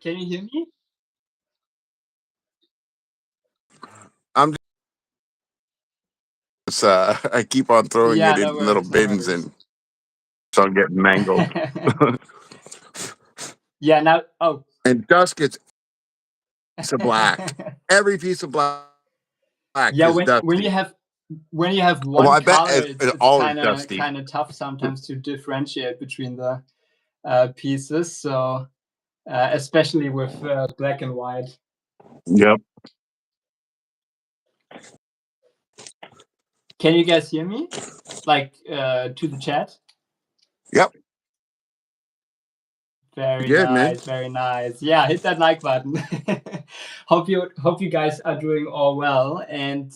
Can you hear me? I'm just, I keep on throwing Yeah, it no in little worries, no bins worries. and so I'm getting mangled. Yeah, now, oh. And dust gets a piece of black. Every piece of black Yeah, is when you dusty. have Well, one I bet color, it's it's all is kind dusty. of tough sometimes to differentiate between the pieces. So especially with black and white. Yep. Can you guys hear me? Like to the chat? Yep. Very Good, man. nice, very nice. Yeah, hit that like button. hope you guys are doing all well. And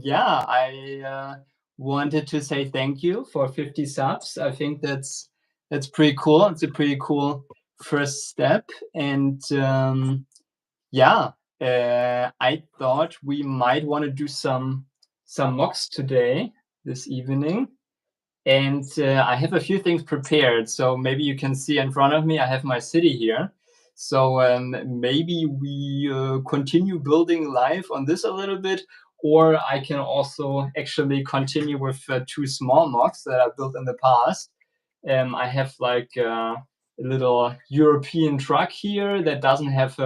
yeah, I wanted to say thank you for 50 subs. I think that's pretty cool. It's a pretty cool first step. And yeah, I thought we might want to do some MOCs today, this evening. And I have a few things prepared. So maybe you can see in front of me, I have my city here. So maybe we continue building live on this a little bit, or I can also actually continue with two small MOCs that I built in the past. I have like a little European truck here that doesn't have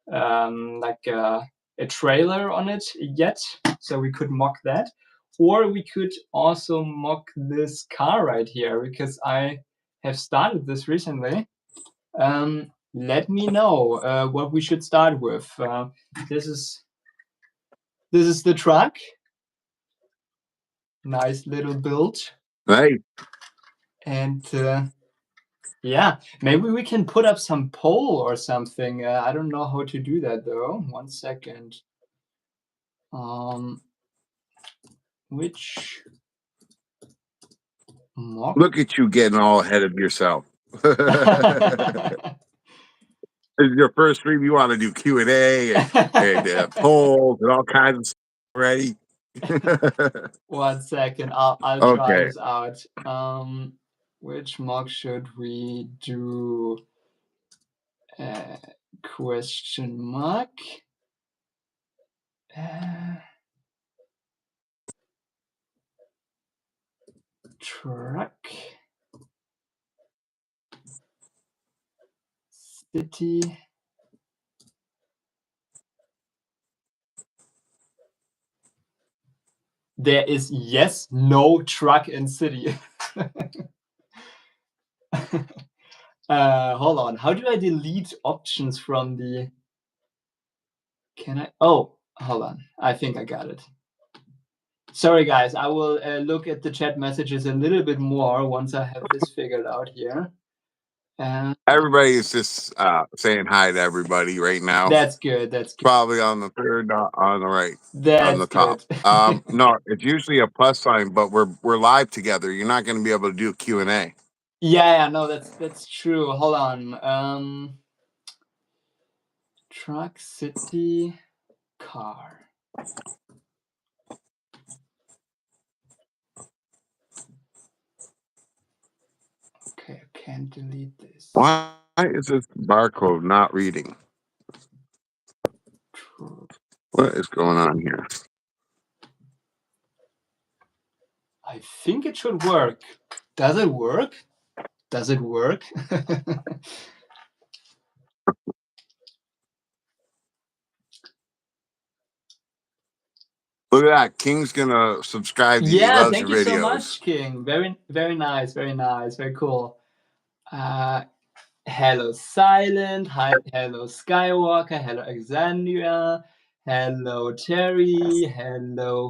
like a trailer on it yet, so we could mock that. Or we could also mock this car right here, because I have started this recently. Let me know what we should start with. This is the truck. Nice little build. Right. And yeah, maybe we can put up some poll or something. I don't know how to do that though. 1 second. Which mock? Look at you getting all ahead of yourself. This is your first stream. You want to do Q&A and polls and all kinds of stuff already. 1 second. I'll try this out. Which mock should we do? Question mark. Truck. City. There is no truck in city. Hold on. How do I delete options from the... Can I? Oh, hold on. I think I got it. Sorry, guys. I will look at the chat messages a little bit more once I have this figured out here. Everybody is just saying hi to everybody right now. That's good. That's good. Probably on the third, on the right, That's on the top. No, it's usually a plus sign, but we're live together. You're not going to be able to do a Q&A. Yeah, no, that's true. Hold on. Truck, city, car. Okay, I can't delete this. Why is this barcode not reading? What is going on here? I think it should work. Does it work? Does it work? Look at that. King's going to subscribe to you. He loves thank your you videos. so much, King. Very, very nice. Very nice. Very cool. Hello, Silent. Hi, hello, Skywalker. Hello, Alexandria. Hello, Terry. Hello,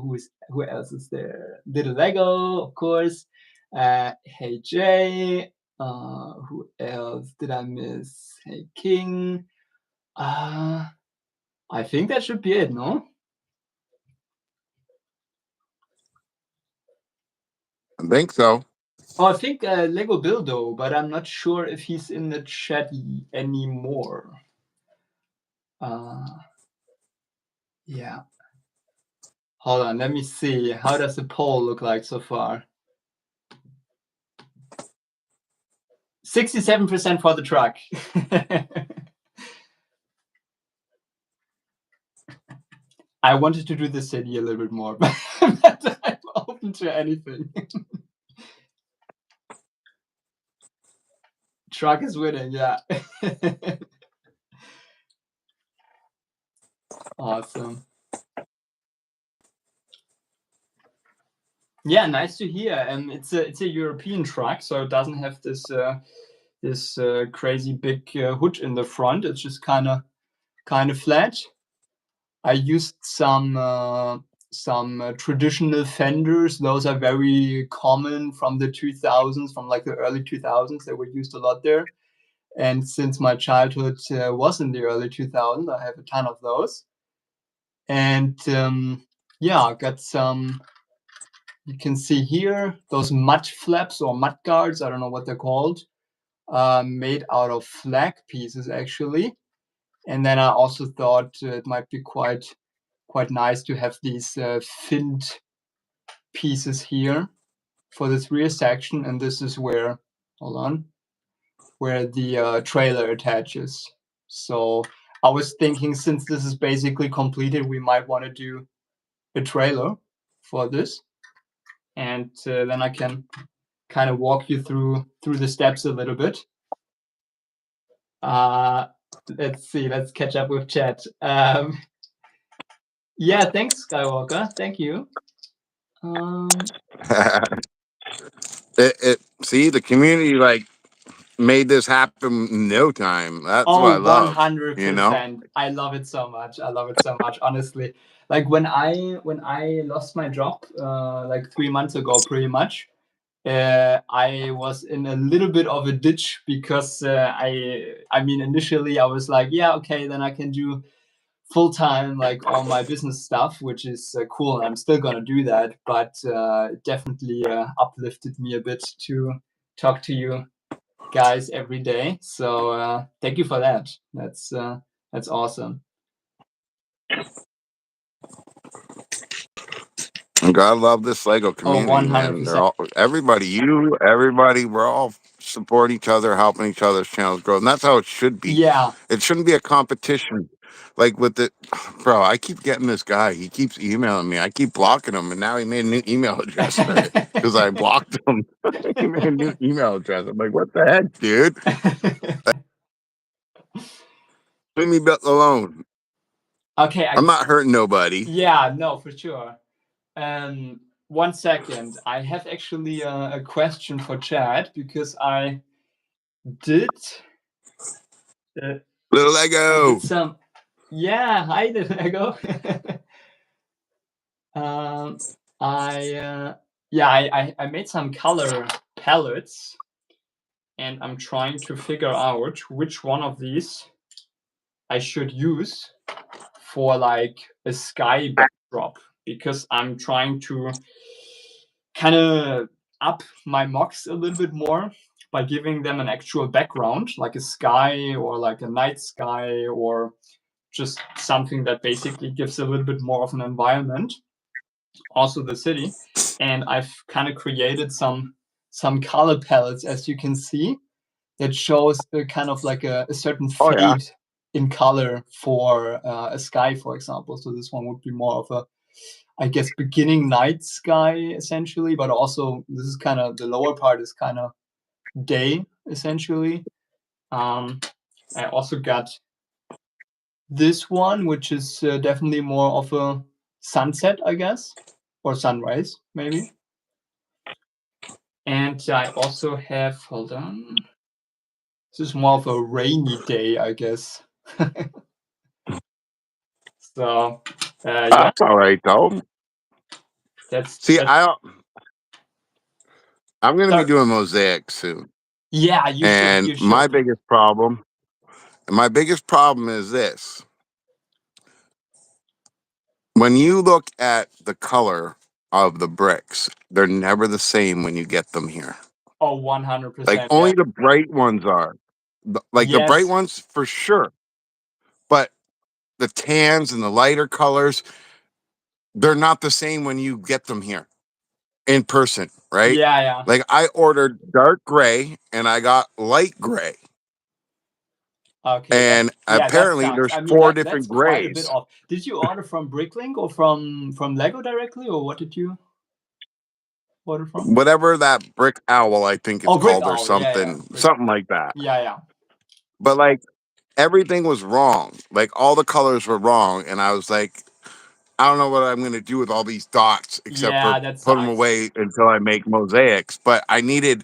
who else is there? Little Lego, of course. Hey, Jay. Who else did I miss? Hey, King. I think that should be it, no? I think so. Oh, I think Lego Bildo, but I'm not sure if he's in the chat anymore. Yeah. Hold on, let me see. How does the poll look like so far? 67% for the truck. I wanted to do the city a little bit more, but I'm open to anything. Truck is winning, yeah. Awesome. Yeah, nice to hear. And it's a European truck, so it doesn't have this crazy big hood in the front. It's just kind of flat. I used some traditional fenders. Those are very common from the 2000s, from like the early 2000s. They were used a lot there. And since my childhood was in the early 2000s, I have a ton of those. And yeah, I got some. You can see here those mud flaps or mud guards. I don't know what they're called. Made out of flag pieces actually. And then I also thought it might be quite nice to have these finned pieces here for this rear section, and this is where, hold on, where the trailer attaches. So I was thinking, since this is basically completed, we might want to do a trailer for this, and then I can kind of walk you through the steps a little bit. Let's see, let's catch up with chat. Yeah, thanks, Skywalker. Thank you. See, the community like made this happen in no time. That's what I Oh, love, you know? 100%. I love it so much. I love it so much, honestly. Like when I lost my job like 3 months ago, pretty much, I was in a little bit of a ditch because I mean initially I was like, yeah, okay, then I can do full time like all my business stuff, which is cool, and I'm still gonna do that. But it definitely uplifted me a bit to talk to you guys every day. So thank you for that. That's awesome. God love this Lego Oh, community, man. 100%. Everybody, we're all support each other, helping each other's channels grow. And that's how it should be. Yeah. It shouldn't be a competition. Like with the bro, I keep getting this guy. He keeps emailing me. I keep blocking him, and now he made a new email address because I blocked him. He made a new email address. I'm like, what the heck, dude? Leave me alone. Okay, I'm not hurting nobody. yeah, no, for sure. 1 second. I have actually a question for Chad because did uh, Little I did Lego. some. Yeah, hi, Lego. I made some color palettes, and I'm trying to figure out which one of these I should use for like a sky backdrop, because I'm trying to kind of up my MOCs a little bit more by giving them an actual background, like a sky or like a night sky, or just something that basically gives a little bit more of an environment, also the city. And I've kind of created some color palettes, as you can see, that shows a kind of like a certain Oh yeah. fade in color for a sky, for example. So this one would be more of a, I guess, beginning night sky essentially, but also this is kind of, the lower part is kind of day essentially. I also got this one, which is definitely more of a sunset, I guess, or sunrise maybe. And I also have, hold on, this is more of a rainy day, I guess. So yeah, That's all right though. that's See, that's I'm gonna be sorry. doing mosaics soon. Yeah, you should. And You should. my biggest problem is this. When you look at the color of the bricks, they're never the same when you get them here. Oh, Like 100%. Yeah. only the bright ones are. Like the bright Yes. ones for sure. But the tans and the lighter colors, they're not the same when you get them here in person, right? Yeah, yeah. Like I ordered dark gray and I got light gray. Okay, and that apparently sucks. there's I mean, 4 that's different quite a bit grays. off. Did you order from Bricklink or from Lego directly, or what did you order from? Whatever that brick owl, I think it's Oh, Brick called, or Owl. Yeah, something, Brick. something like that. Yeah. But like everything was wrong. Like all the colors were wrong, and I was like, I don't know what I'm gonna do with all these dots except for Yeah, that put them sucks. away until I make mosaics. But I needed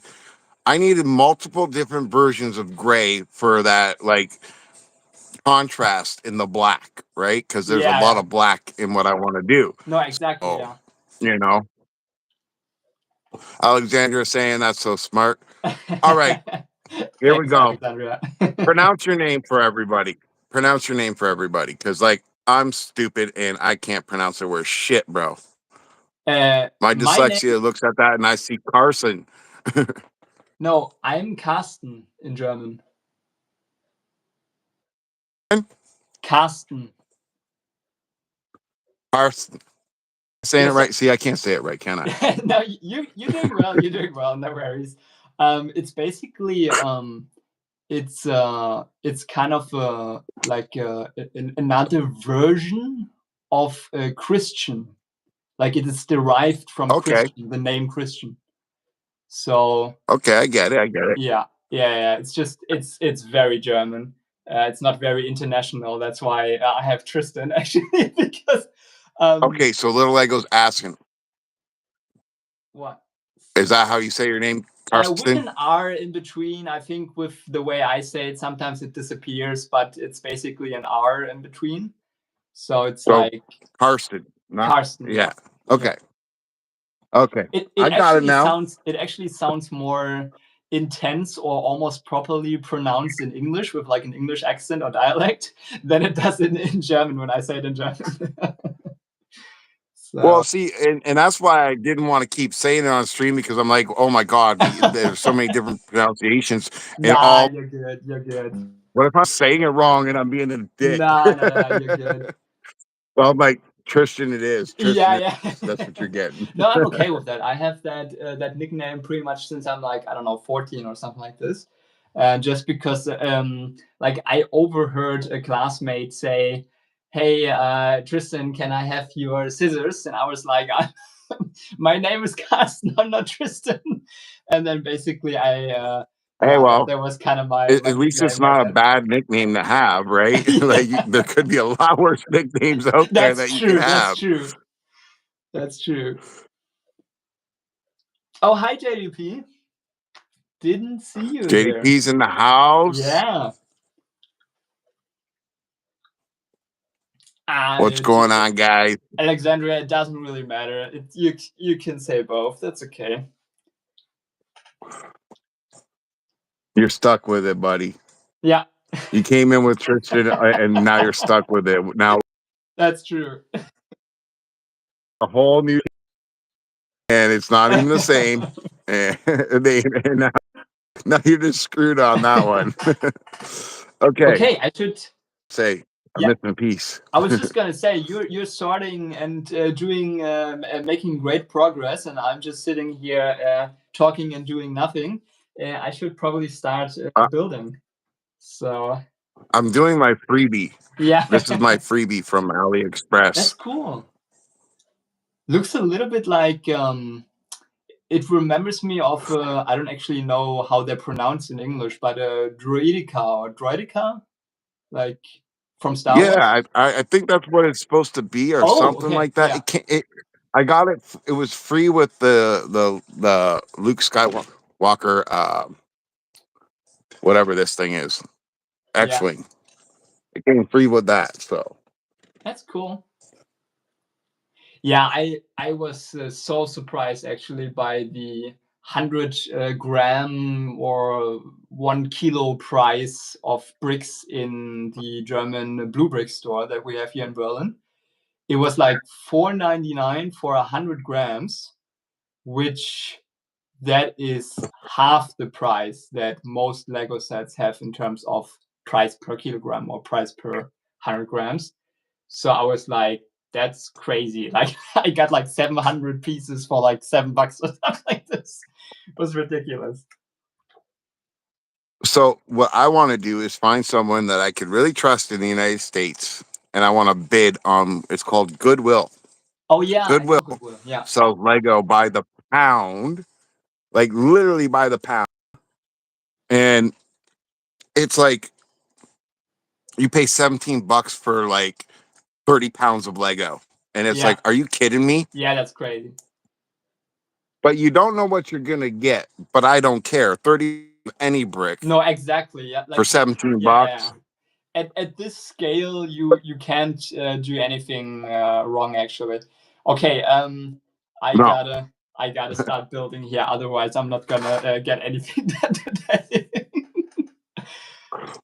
multiple different versions of gray for that like contrast in the black, right? Because there's a lot Yeah. of black in what I want to do. No, exactly. Oh, Yeah. you know, Alexandra saying that's so smart. All right, here we Thanks, go. Alexandria. Pronounce your name for everybody. Pronounce your name for everybody, because like I'm stupid and I can't pronounce the word shit, bro. My My name. dyslexia looks at that and I see Carson. No, I'm Carsten in German. Carsten. Carson. Saying it Yes. right? See, I can't say it right, can I? No, you're doing well. You're doing well. No worries. It's basically it's kind of like another version of Christian. Like it is derived from Okay. Christian, the name Christian. So Okay, I get it. I get it. yeah. It's just it's very German. It's not very international. That's why I have Tristan actually because Okay, so Little Lego's asking, what? is that how you say your name, With Carson? an R in between. I think with the way I say it, sometimes it disappears, but it's basically an R in between. So it's So like Carson, not Carsten. yeah. Yeah. Okay. Okay. It I got it now. actually sounds more intense or almost properly pronounced in English with like an English accent or dialect than it does in German when I say it in German. Well, So see, and that's why I didn't want to keep saying it on stream, because I'm like, oh my God, there's so many different pronunciations and nah, all. you're good. You're good. What if I'm saying it wrong and I'm being a dick? No, you're good. Well, I'm like, Tristan, it is. Tristan, Yeah. that's what you're getting. No, I'm okay with that. I have that nickname pretty much since I'm like, I don't know, 14 or something like this. Just because like I overheard a classmate say, "Hey, Tristan, can I have your scissors?" And I was like, "My name is Carsten. I'm not Tristan." And then basically Hey, well, that was kind of my at least it's nickname back not a then. bad nickname to have, right? Like there could be a lot worse nicknames out there That's that you could true. That's have. true. That's true. Oh, hi, JDP. Didn't see you there. JDP's in the house. Yeah. What's going on, guys? Alexandria, it doesn't really matter. You can say both. That's okay. You're stuck with it, buddy. Yeah. You came in with Tristan, and now you're stuck with it. Now That's true. a whole new, and it's not even the same. And, now you're just screwed on that one. Okay, Okay, I should. say I'm Yeah, missing a piece. I was just gonna say you're starting and doing making great progress, and I'm just sitting here talking and doing nothing. I should probably start building. So I'm doing my freebie. yeah, This is my freebie from that's AliExpress. cool. Looks a little bit like it remembers me of I don't actually know how they're pronounced in English, but Droidica or Droidica, like from Star Wars. Yeah, I think that's what it's supposed to be, or Oh, something okay, like that. yeah, It can't. I got it. It was free with the Luke Skywalker, whatever this thing is, yeah, X-wing. It came free with that. So that's cool. Yeah, I was so surprised actually by the 100 gram or 1 kilo price of bricks in the German Blue Brick store that we have here in Berlin. It was like 4.99 for 100 grams, which that is half the price that most Lego sets have in terms of price per kilogram or price per 100 grams. So I was like, that's crazy. Like I got like 700 pieces for like $7 or something like this. It was ridiculous. So what I want to do is find someone that I could really trust in the United States, and I want to bid on. It's called Goodwill. Oh yeah, I know Goodwill Goodwill. Yeah. sells Lego by the pound, like literally by the pound, and it's like you pay $17 for like 30 pounds of Lego, and it's Yeah. like, are you kidding me? Yeah, that's crazy. But you don't know what you're gonna get. But I don't care. 30 any brick No, exactly. Yeah, for like 17 yeah, yeah, yeah. bucks. At this scale, you can't do anything wrong actually. Okay, I No. gotta I gotta start building here. Otherwise, I'm not gonna get anything done today.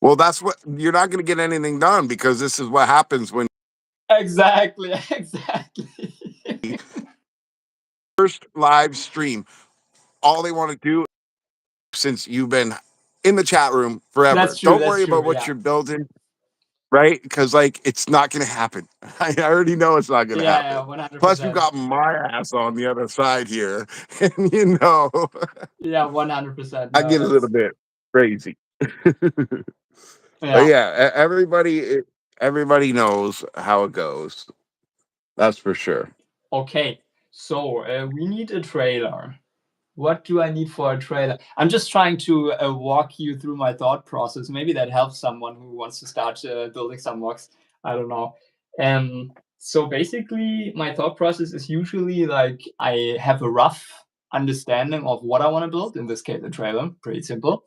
Well, that's what you're not gonna get anything done because this is what happens when Exactly, exactly. first live stream. All they want to do since you've been in the chat room forever. That's true. Don't That's worry true. about what Yeah, you're building, right? Because like it's not gonna happen. I already know it's not gonna yeah, yeah. happen. Plus, you 100%. got my ass on the other side here, and you know Yeah, 100%. I No, get a little that's bit crazy. But yeah. yeah, everybody knows how it goes. That's for sure. Okay. So we need a trailer. What do I need for a trailer? I'm just trying to walk you through my thought process. Maybe that helps someone who wants to start building some MOCs. I don't know. So basically, my thought process is usually like I have a rough understanding of what I want to build. In this case, a trailer. Pretty simple.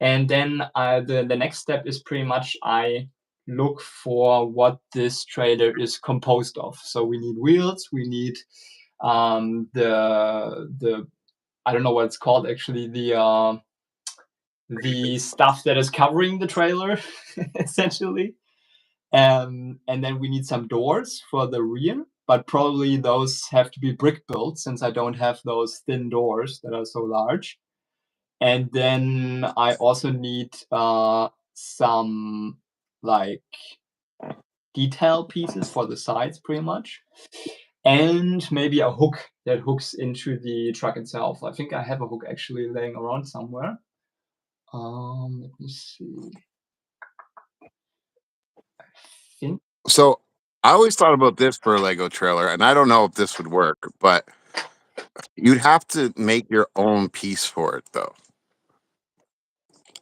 And then the next step is pretty much I look for what this trailer is composed of. So we need wheels. We need the I don't know what it's called actually, the stuff that is covering the trailer, essentially. And then we need some doors for the rear, but probably those have to be brick built since I don't have those thin doors that are so large. And then I also need some like detail pieces for the sides, pretty much, and maybe a hook that hooks into the truck itself. I think I have a hook actually laying around somewhere. Let me see. I think So I always thought about this for a Lego trailer, and I don't know if this would work, but you'd have to make your own piece for it, though.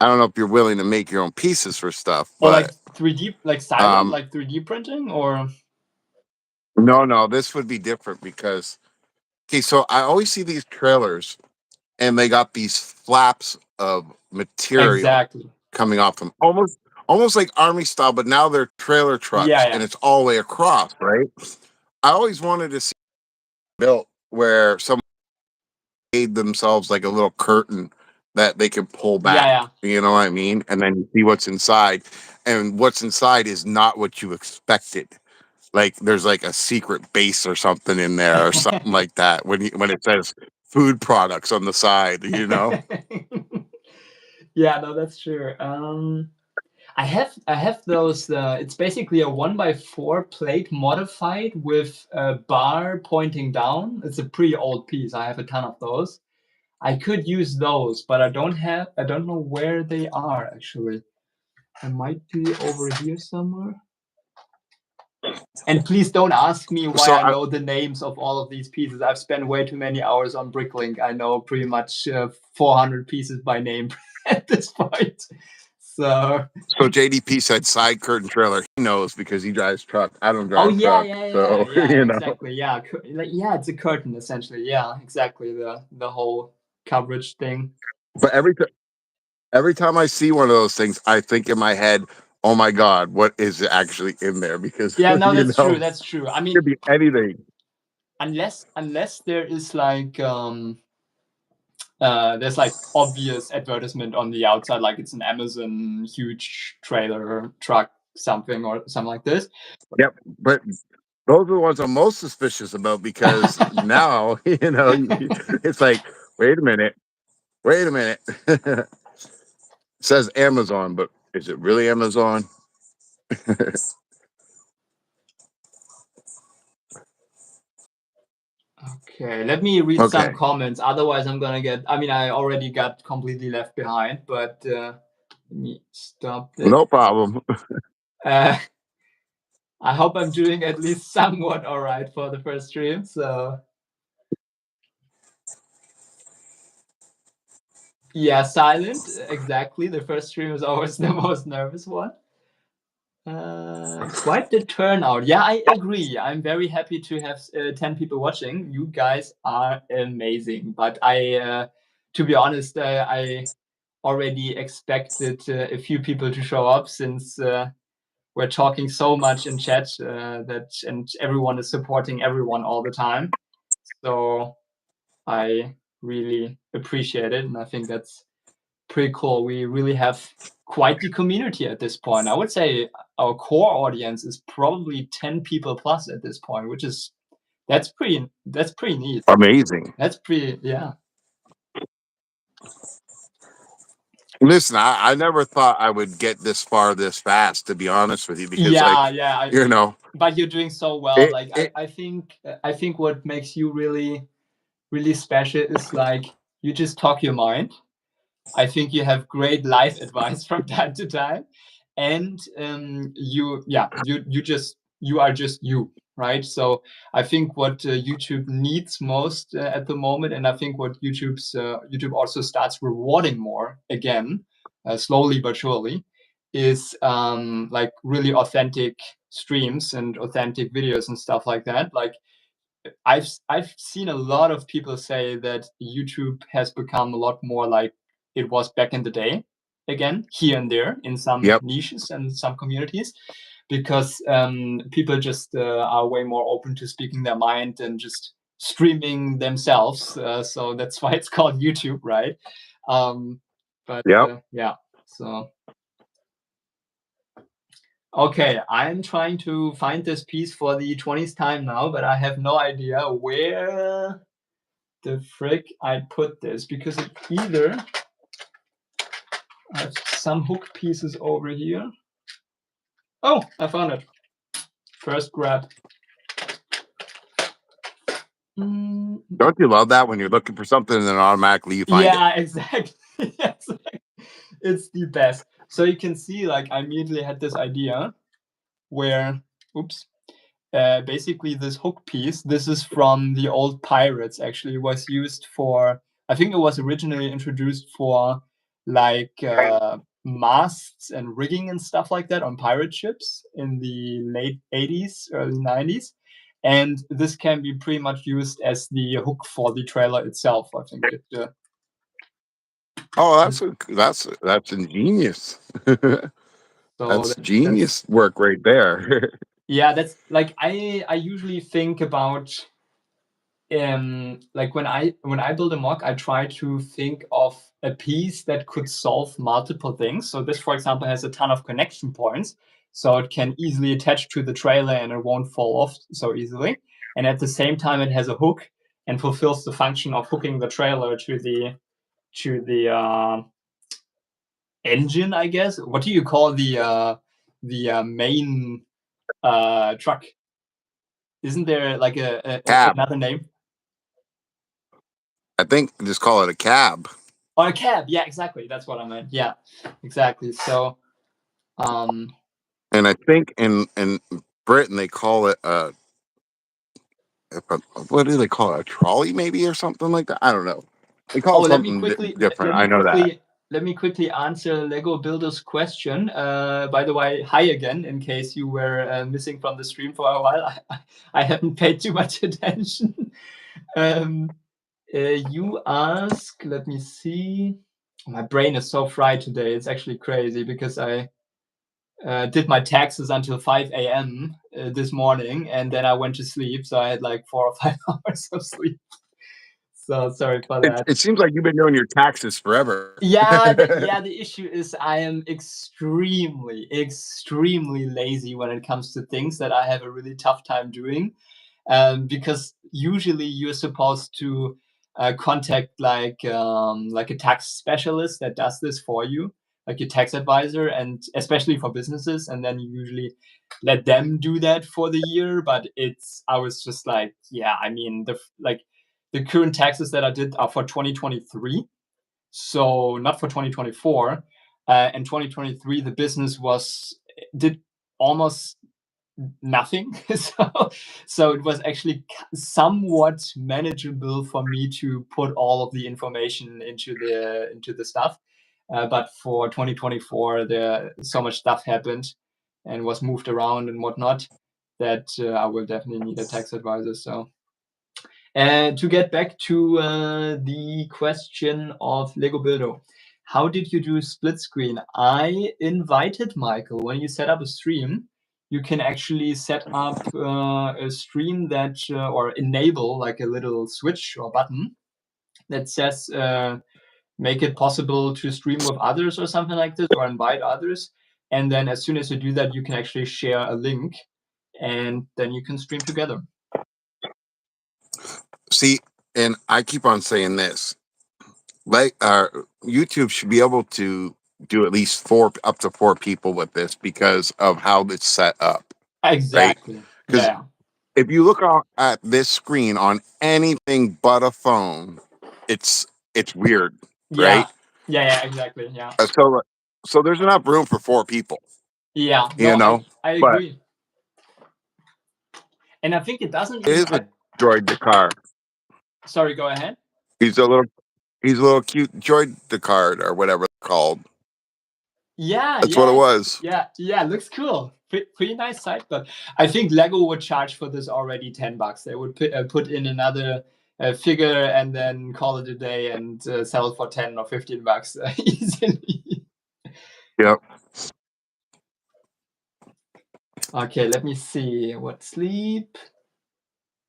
I don't know if you're willing to make your own pieces for stuff, or like but 3D, like silent, um, like 3D printing, or no, this would be different because okay, so I always see these trailers, and they got these flaps of material exactly. coming off them, almost like army style, but now they're trailer Yeah, trucks, yeah, and it's all the way across, right? I always wanted to see built where someone made themselves like a little curtain that they can pull yeah, back. yeah. You know what I mean? And then you see what's inside, and what's inside is not what you expected. Like there's like a secret base or something in there, or something like that. When it says food products on the side, you know. Yeah, no, that's true. I have those. It's basically a 1x4 plate modified with a bar pointing down. It's a pretty old piece. I have a ton of those. I could use those, but I don't know where they are actually. They might be over here somewhere. And please don't ask me why So I I know the names of all of these pieces. I've spent way too many hours on Bricklink. I know pretty much 400 pieces by name at this point. So, so JDP said side curtain trailer. He knows because he drives truck. I don't oh drive yeah, truck, yeah, yeah, so yeah, you know. exactly. Yeah, like, yeah, it's a curtain essentially. Yeah, exactly. The whole coverage thing. But every time I see one of those things, I think in my head, "Oh my god, what is actually in there?" Because Yeah, no, you that's true. know, That's true. I it could mean, be anything. unless there is like there's like obvious advertisement on the outside, like it's an Amazon huge trailer truck, something or something like this. Yep, but those are the ones I'm most suspicious about because now you know it's like, wait a minute. It says Amazon, but is it really Amazon? Okay, let me read some Okay, comments. Otherwise, I'm gonna get. I mean, I already got completely left behind, but Let me stop this. No problem. Uh, I hope I'm doing at least somewhat all right for the first stream. So yeah, silent. Exactly. The first stream is always the most nervous one. Quite the turnout. Yeah, I agree. I'm very happy to have 10 people watching. You guys are amazing. But to be honest, I already expected a few people to show up since we're talking so much in chat and everyone is supporting everyone all the time. So I really appreciate it, and I think that's pretty cool. We really have quite the community at this point. I would say our core audience is probably 10 people plus at this point, which is that's pretty neat. Amazing. That's pretty, yeah. Listen, I never thought I would get this far this fast, to be honest with you, because Yeah. you know, But you're doing so well. it, Like it I think what makes you really special is like you just talk your mind. I think you have great life advice from time to time, and you are just you, right? So I think what YouTube needs most at the moment, and I think what YouTube also starts rewarding more again, slowly but surely, is like really authentic streams and authentic videos and stuff like that. Like I've seen a lot of people say that YouTube has become a lot more like it was back in the day again, here and there in some yep. niches and some communities, because people just are way more open to speaking their mind and just streaming themselves. So that's why it's called YouTube, right? But Yep. yeah, so okay, I'm trying to find this piece for the 20th time now, but I have no idea where the frick I put this, because it either I have some hook pieces over here. Oh, I found it. First grab. Don't you love that when you're looking for something and then automatically you find it? Yeah, exactly. Yes, it's the best. So you can see, like, I immediately had this idea where, oops, basically this hook piece, this is from the old pirates, actually. It was used for, I think it was originally introduced for like masts and rigging and stuff like that on pirate ships in the late 80s, early 90s. And this can be pretty much used as the hook for the trailer itself. I think Oh, that's ingenious. so That's that's genius work right there. yeah, that's like I usually think about like when I build a mock, I try to think of a piece that could solve multiple things. So this, for example, has a ton of connection points, so it can easily attach to the trailer and it won't fall off so easily. And at the same time, it has a hook and fulfills the function of hooking the trailer to the engine, I guess. What do you call the main truck? Isn't there like Cab. another name? I think just call it a cab. Or a cab. Yeah, exactly. That's what I meant. Yeah, exactly. So, um, And I think in Britain they call it what do they call it? A trolley maybe or something like that. I don't know. They call oh, it something different. I know that. let me quickly answer Lego Builder's question. By the way, hi again. In case you were missing from the stream for a while, I haven't paid too much attention. You ask. Let me see. My brain is so fried today. It's actually crazy because I did my taxes until 5 a.m. This morning, and then I went to sleep. So I had like 4 or 5 hours of sleep. So sorry for that. It seems like you've been doing your taxes forever. Yeah, the issue is I am extremely, extremely lazy when it comes to things that I have a really tough time doing. Because usually you're supposed to contact like a tax specialist that does this for you, like your tax advisor, and especially for businesses, and then you usually let them do that for the year. But I was just like, yeah, I mean, the current taxes that I did are for 2023, so not for 2024. In 2023, the business did almost nothing. So it was actually somewhat manageable for me to put all of the information into the stuff. But for 2024, so much stuff happened and was moved around and whatnot that I will definitely need a tax advisor. So to get back to the question of Lego Buildo, how did you do split screen? I invited Michael. When you set up a stream, you can actually set up a stream that or enable like a little switch or button that says make it possible to stream with others or something like this, or invite others. And then as soon as you do that, you can actually share a link and then you can stream together. See, and I keep on saying this, like YouTube should be able to do at least up to four people with this because of how it's set up, Exactly. right? Because Yeah. if you look at this screen on anything but a phone, it's weird, Yeah. right? Yeah, exactly. Yeah. So there's enough room for four people, Yeah. you No, know. I But agree. And I think it doesn't it even. is a droid the car. Sorry, go ahead. He's a little cute droid the card or whatever it's called. Yeah, That's what it was. yeah. Looks cool. Pretty nice site, but I think Lego would charge for this already $10. They would put in another figure and then call it a day and sell it for 10 or $15 easily. Yep. Okay, let me see. What sleep?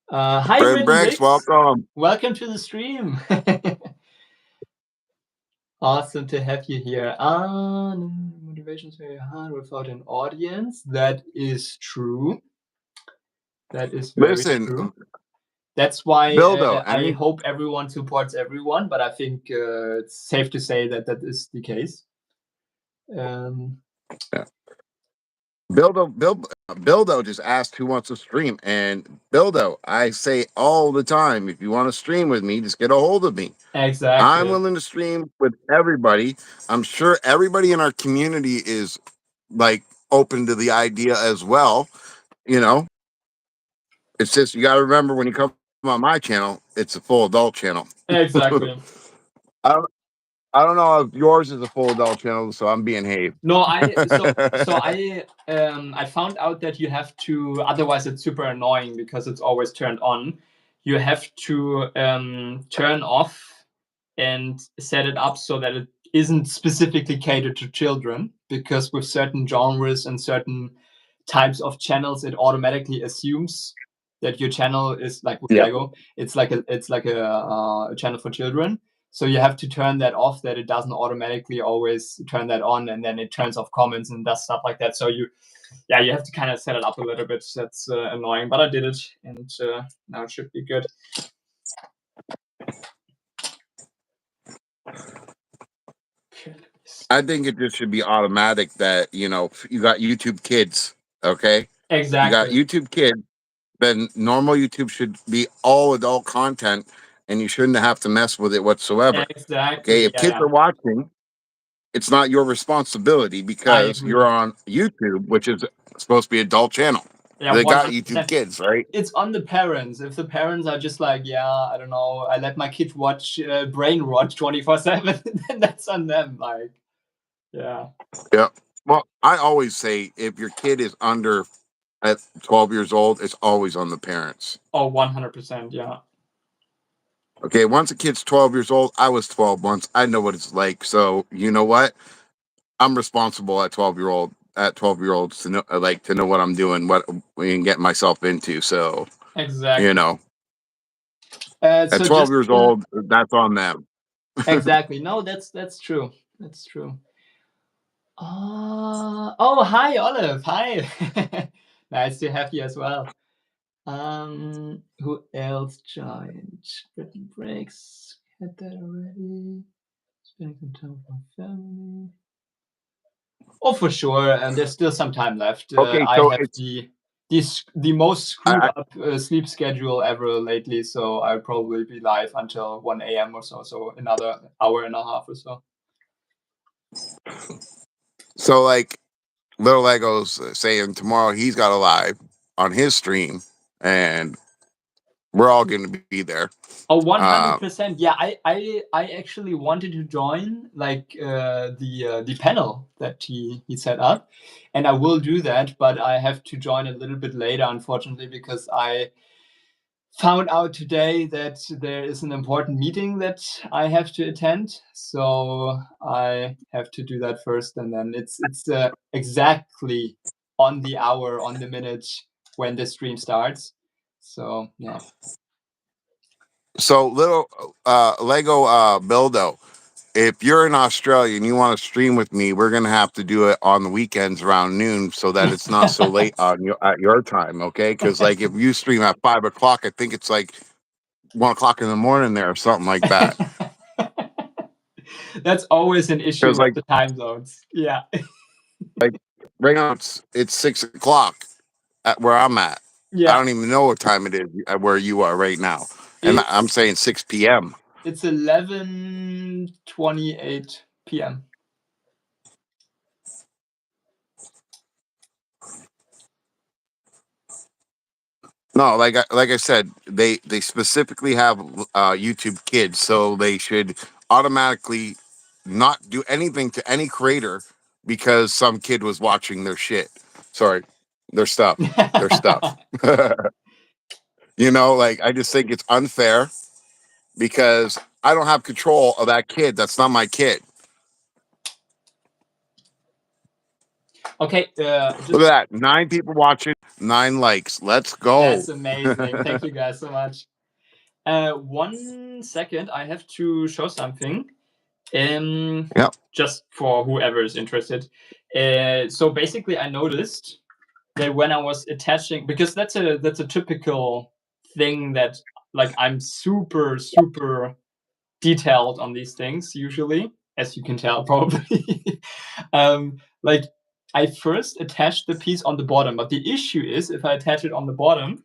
Hi, Fred Rin Briggs, Riggs. welcome. Welcome to the stream. Awesome to have you here. Motivation is very hard without an audience. That is true. That is very Listen, true. That's why Bildo, I hope everyone supports everyone, but I think it's safe to say that is the case. yeah. Bildo just asked who wants to stream, and Bildo, I say all the time, if you want to stream with me, just get a hold of me. Exactly. I'm willing to stream with everybody. I'm sure everybody in our community is like open to the idea as well. You know, it's just you got to remember when you come on my channel, it's a full adult channel. Exactly. I don't know if yours is a full adult channel, so I'm being haved. No, I found out that you have to, otherwise it's super annoying because it's always turned on. You have to turn off and set it up so that it isn't specifically catered to children, because with certain genres and certain types of channels, it automatically assumes that your channel is like with Lego. It's like a channel for children. So you have to turn that off, that it doesn't automatically always turn that on, and then it turns off comments and does stuff like that. So you have to kind of set it up a little bit. That's annoying, but I did it, and now it should be good. I think it just should be automatic that, you got YouTube Kids, okay? Exactly. You got YouTube Kids, then normal YouTube should be all adult content, and you shouldn't have to mess with it whatsoever. Exactly. Okay, if kids are watching, it's not your responsibility because you're on YouTube, which is supposed to be adult channel. Yeah, they got YouTube Kids, right? It's on the parents. If the parents are just like, yeah, I don't know, I let my kid watch Brain Rot 24/7, then that's on them. Like, yeah. Yeah. Well, I always say if your kid is under at 12 years old, it's always on the parents. Oh, 100%. Yeah. Okay. Once a kid's 12 years old, I was 12 once. I know what it's like. So you know what? I'm responsible at 12-year-olds to know, to know what I'm doing, what and get myself into. So exactly. At 12 years old, that's on them. Exactly. No, that's true. That's true. Oh, hi, Olive. Hi. Nice to have you as well. Who else joined? Britain Breaks. Had that already. Spending some time with my family. Oh, for sure. And there's still some time left. Okay, I so have the most screwed up sleep schedule ever lately, so I'll probably be live until 1 a.m. or so. So another hour and a half or so. So like Little Lego's saying tomorrow he's got a live on his stream, and we're all going to be there. Oh, 100%. Yeah, I actually wanted to join like the panel that he set up, and I will do that, but I have to join a little bit later, unfortunately, because I found out today that there is an important meeting that I have to attend. So I have to do that first, and then it's exactly on the hour, on the minute when the stream starts. So yeah. So little Lego Buildo, if you're in Australia and you want to stream with me, we're gonna have to do it on the weekends around noon so that it's not so late on your at your time, okay? Because like if you stream at 5 o'clock, I think it's like 1 o'clock in the morning there or something like that. That's always an issue Because with like the time zones. Yeah. like right now it's 6 o'clock at where I'm at. I Yeah. don't even know what time it is at where you are right now, and I'm It's saying 6 p.m. it's 11:28 p.m. No, like I said, they specifically have YouTube Kids, so they should automatically not do anything to any creator because some kid was watching their shit. Sorry, their stuff, their stuff. Like I just think it's unfair because I don't have control of that kid. That's not my kid. Okay, Look just at that, 9 people watching, 9 likes. Let's go. that's amazing. Thank you guys so much. 1 second, I have to show something. Yep. Just for whoever is interested. So basically, I noticed that when I was attaching, because that's a typical thing that like I'm super detailed on these things usually, as you can tell probably. Like I first attached the piece on the bottom, but the issue is if I attach it on the bottom,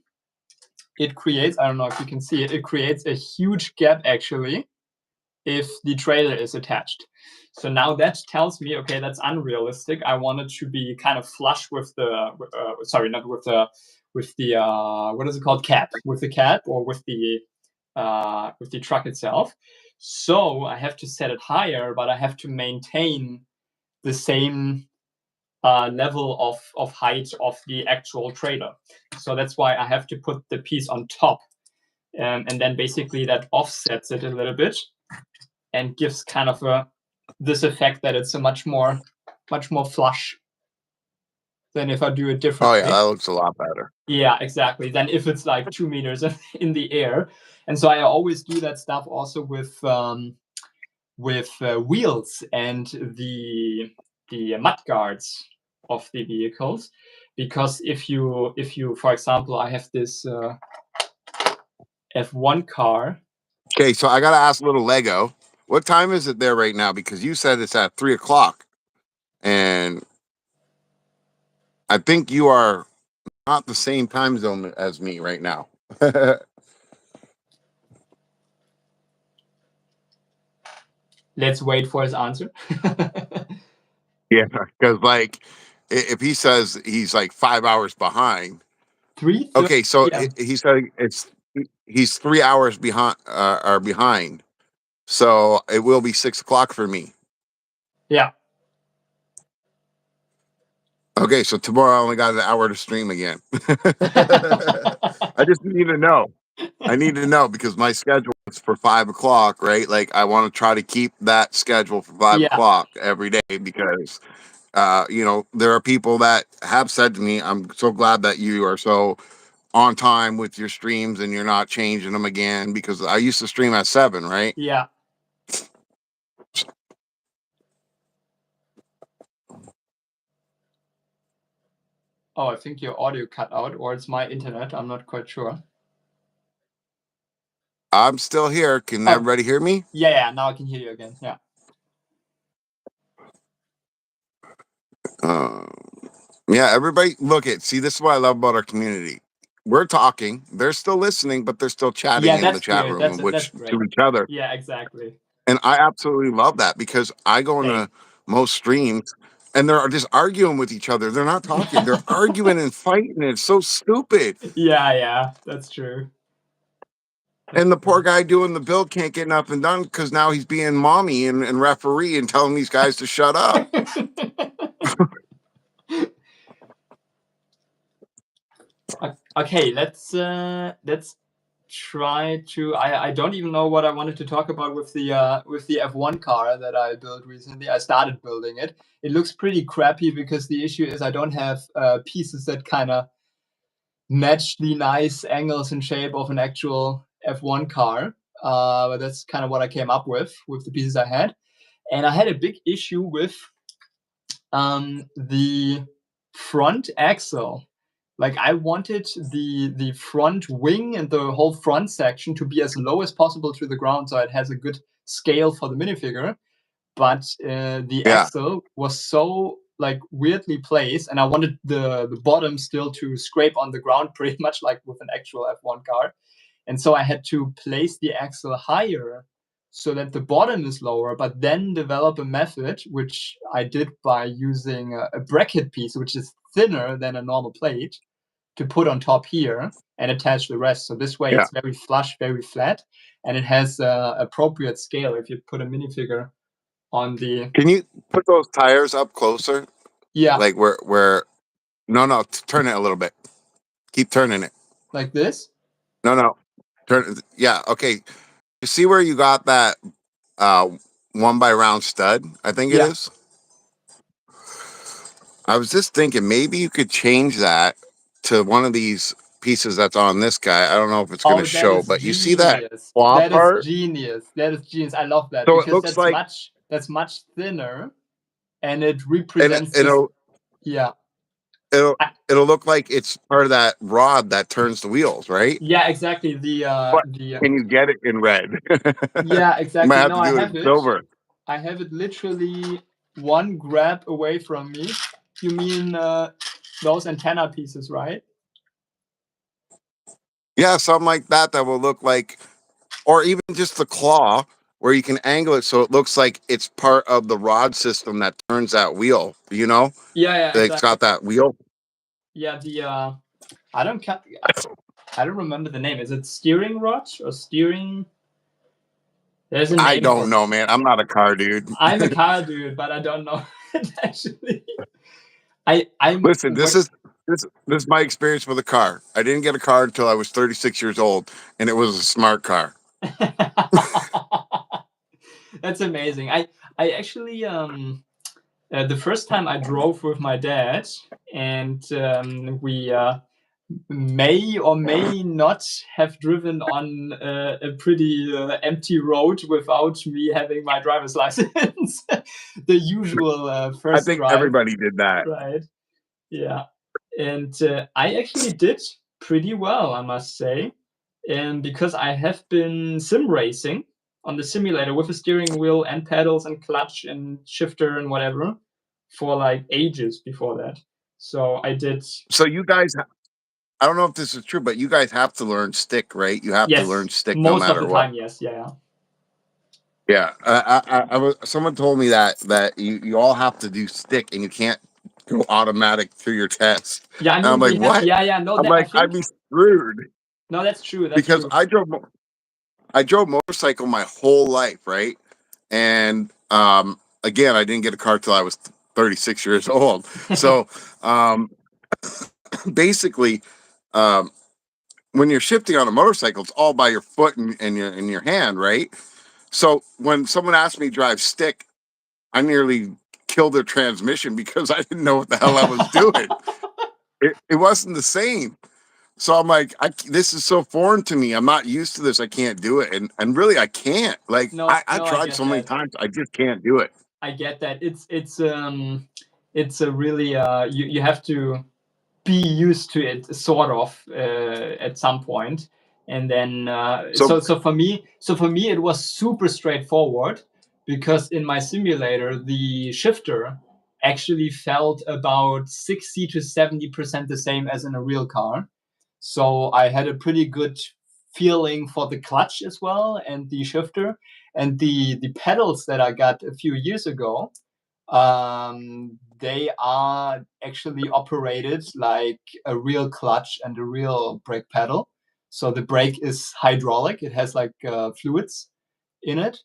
it creates, I don't know if you can see it, it creates a huge gap actually if the trailer is attached. So now that tells me, okay, that's unrealistic. I want it to be kind of flush with the, sorry, not with the, what is it called? Cap, with the cap or with the truck itself. So I have to set it higher, but I have to maintain the same level of height of the actual trailer. So that's why I have to put the piece on top. And then basically that offsets it a little bit and gives kind of this effect that it's a much more flush than if I do it Oh yeah, differently. that looks a lot better. Yeah, exactly. Than if it's like 2 meters in the air. And so I always do that stuff also with wheels and the mud guards of the vehicles, because if you for example, I have this F1 car. Okay, so I gotta ask little Lego, what time is it there right now? Because you said it's at 3 o'clock, and I think you are not the same time zone as me right now. Let's wait for his answer. Yeah, because like if he says he's like 5 hours behind, 3:30 okay, so p.m. he said he's 3 hours behind or behind, so it will be 6 o'clock for me. Yeah. Okay, so tomorrow I only got an hour to stream again. I just need to know. I need to know because my schedule is for 5 o'clock, right? Like I want to try to keep that schedule for five Yeah. o'clock every day because there are people that have said to me, I'm so glad that you are so on time with your streams and you're not changing them again because I used to stream at 7, right? Yeah. Oh, I think your audio cut out, or it's my internet. I'm not quite sure. I'm still here. Can Oh, everybody hear me? yeah. Now I can hear you again. Yeah. Uh, yeah, everybody look at see, this is what I love about our community. We're talking, they're still listening, but they're still chatting Yeah, in the that's chat good. room, That's which to great. each other. Yeah, exactly. And I absolutely love that because I go into Same. most streams, and they're just arguing with each other. They're not talking. They're arguing and fighting. It's so stupid. Yeah, that's true. And the poor guy doing the build can't get nothing done because now he's being mommy and referee and telling these guys to shut up. Okay, let's try to. I don't even know what I wanted to talk about with the F1 car that I built recently. I started building it. It looks pretty crappy because the issue is I don't have pieces that kind of match the nice angles and shape of an actual F1 car. But that's kind of what I came up with the pieces I had. And I had a big issue with the front axle. Like I wanted the front wing and the whole front section to be as low as possible to the ground, so it has a good scale for the minifigure. But the Yeah. axle was so like weirdly placed, and I wanted the bottom still to scrape on the ground, pretty much like with an actual F1 car. And so I had to place the axle higher so that the bottom is lower, but then develop a method, which I did by using a bracket piece, which is thinner than a normal plate, to put on top here and attach the rest. So this way it's very flush, very flat, and it has appropriate scale if you put a minifigure on the... Can you put those tires up closer? Yeah. Like where no, turn it a little bit. Keep turning it. Like this? No. Turn yeah, okay. You see where you got that 1 by round stud, I think it is. I was just thinking maybe you could change that to one of these pieces that's on this guy. I don't know if it's going to show, but you see that claw part? Genius. That is genius. I love that, So because it looks like that's much thinner, and it represents it'll I- it'll look like it's part of that rod that turns the wheels, right? yeah, exactly. Can you get it in red? Yeah, You exactly. might have No, to I do it have in it. silver. I have it literally one grab away from me. You mean those antenna pieces, right? Yeah, something like that that will look like, or even just the claw where you can angle it so it looks like it's part of the rod system that turns that wheel, you know? Yeah, It's exactly. got that wheel. Yeah, I don't remember the name. Is it steering rod or steering? There's a name. I don't know, man. I'm not a car dude. I'm a car dude, but I don't know it actually. Listen, this is my experience with a car. I didn't get a car until I was 36 years old, and it was a smart car. That's amazing. I actually the first time I drove with my dad, and we may or may not have driven on a pretty empty road without me having my driver's license. The usual first I think drive. everybody did that. Right. Yeah. And I actually did pretty well, I must say. And because I have been sim racing on the simulator with a steering wheel and pedals and clutch and shifter and whatever for like ages before that. So I did. So you guys, I don't know if this is true, but you guys have to learn stick, right? You have to learn stick no most of matter the what. time. Yes. Yeah. Yeah, I was. Someone told me that you all have to do stick, and you can't go automatic through your test. Yeah, I And mean, I'm like, what? yeah. No, I'm that, like, I'd be screwed no, that's true. That's because true. I drove motorcycle my whole life, right? And again, I didn't get a car till I was 36 years old. So basically, um, when you're shifting on a motorcycle, it's all by your foot and your hand, right? So when someone asked me to drive stick, I nearly killed their transmission because I didn't know what the hell I was doing. It wasn't the same. So I'm like, this is so foreign to me. I'm not used to this. I can't do it. And really, I can't. Like, I tried so many times. I just can't do it. I get that. It's a really you have to be used to it sort of at some point, and then so for me it was super straightforward, because in my simulator the shifter actually felt about 60 to 70% the same as in a real car. So I had a pretty good feeling for the clutch as well, and the shifter, and the pedals that I got a few years ago They are actually operated like a real clutch and a real brake pedal. So the brake is hydraulic. It has like fluids in it,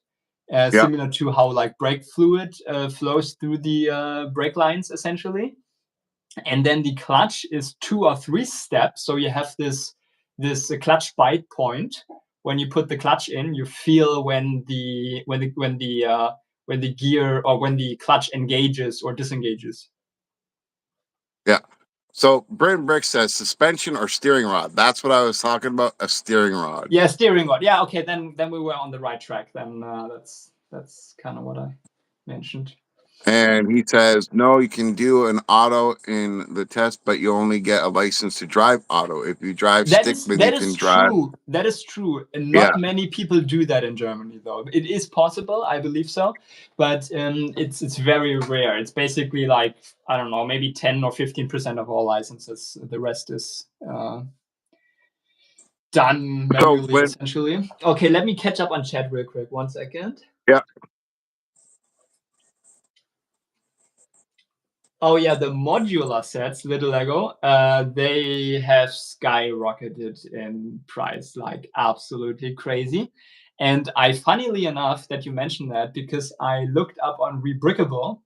Yeah. similar to how like brake fluid flows through the brake lines essentially. And then the clutch is 2 or 3 steps. So you have this clutch bite point. When you put the clutch in, you feel when the gear or when the clutch engages or disengages. Yeah. So Brandon Brick says suspension or steering rod. That's what I was talking about. A steering rod. Yeah, steering rod. Yeah, okay, then we were on the right track. Then that's kind of what I mentioned. And he says, no, you can do an auto in the test, but you only get a license to drive auto. If you drive stickman, you can drive. True. That is true. And Yeah. not many people do that in Germany, though. It is possible, I believe so, but it's very rare. It's basically like, I don't know, maybe 10 or 15% of all licenses. The rest is done manually, essentially. Okay, let me catch up on chat real quick. 1 second. Yeah. Oh yeah, the modular sets, Little Lego, they have skyrocketed in price, like absolutely crazy. And funnily enough, that you mentioned that, because I looked up on Rebrickable,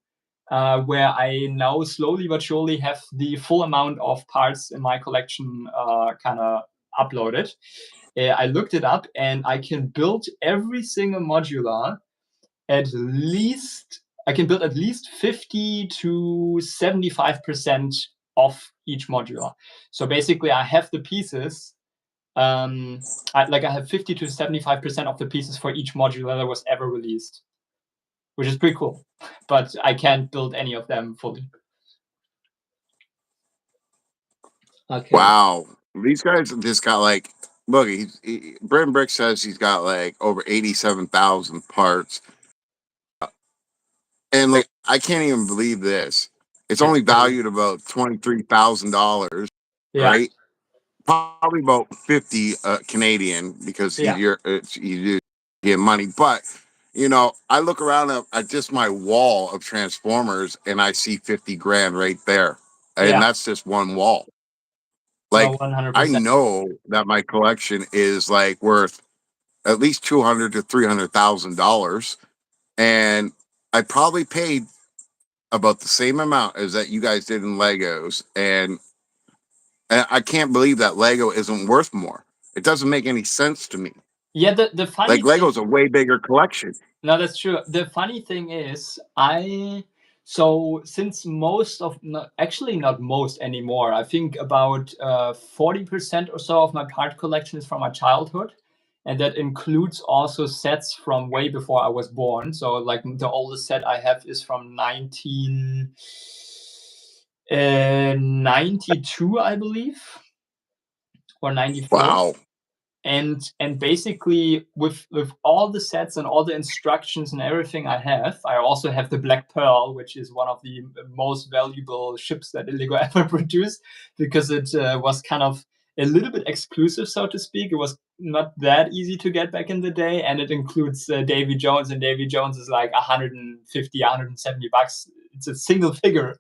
where I now slowly but surely have the full amount of parts in my collection kind of uploaded. I looked it up, and I can build every single modular at least I can build at least 50 to 75% of each modular. So basically, I have the pieces. I have 50 to 75% of the pieces for each modular that was ever released, which is pretty cool. But I can't build any of them fully. Okay. Wow. These guys just got like, look, Brandon Brick says he's got like over 87,000 parts. And like, I can't even believe this. It's only valued about $23,000, Yeah. right? Probably about 50 Canadian, because you get money. But you know, I look around at just my wall of Transformers and I see 50 grand right there, and that's just one wall. No, Like, 100%. I know that my collection is like worth at least $200,000 to $300,000, and I probably paid about the same amount as that you guys did in Legos, and I can't believe that Lego isn't worth more. It doesn't make any sense to me. Yeah, the funny Like, Lego's a way bigger collection. No, that's true. The funny thing is, so since most of, actually not most anymore, I think about 40% or so of my part collection is from my childhood. And that includes also sets from way before I was born. So like the oldest set I have is from 1992, I believe, or 94. Wow. And basically with all the sets and all the instructions and everything I also have the Black Pearl, which is one of the most valuable ships that Lego ever produced, because it was kind of a little bit exclusive, so to speak. It was not that easy to get back in the day, and it includes Davy Jones, and Davy Jones is like 150, 170 bucks. It's a single figure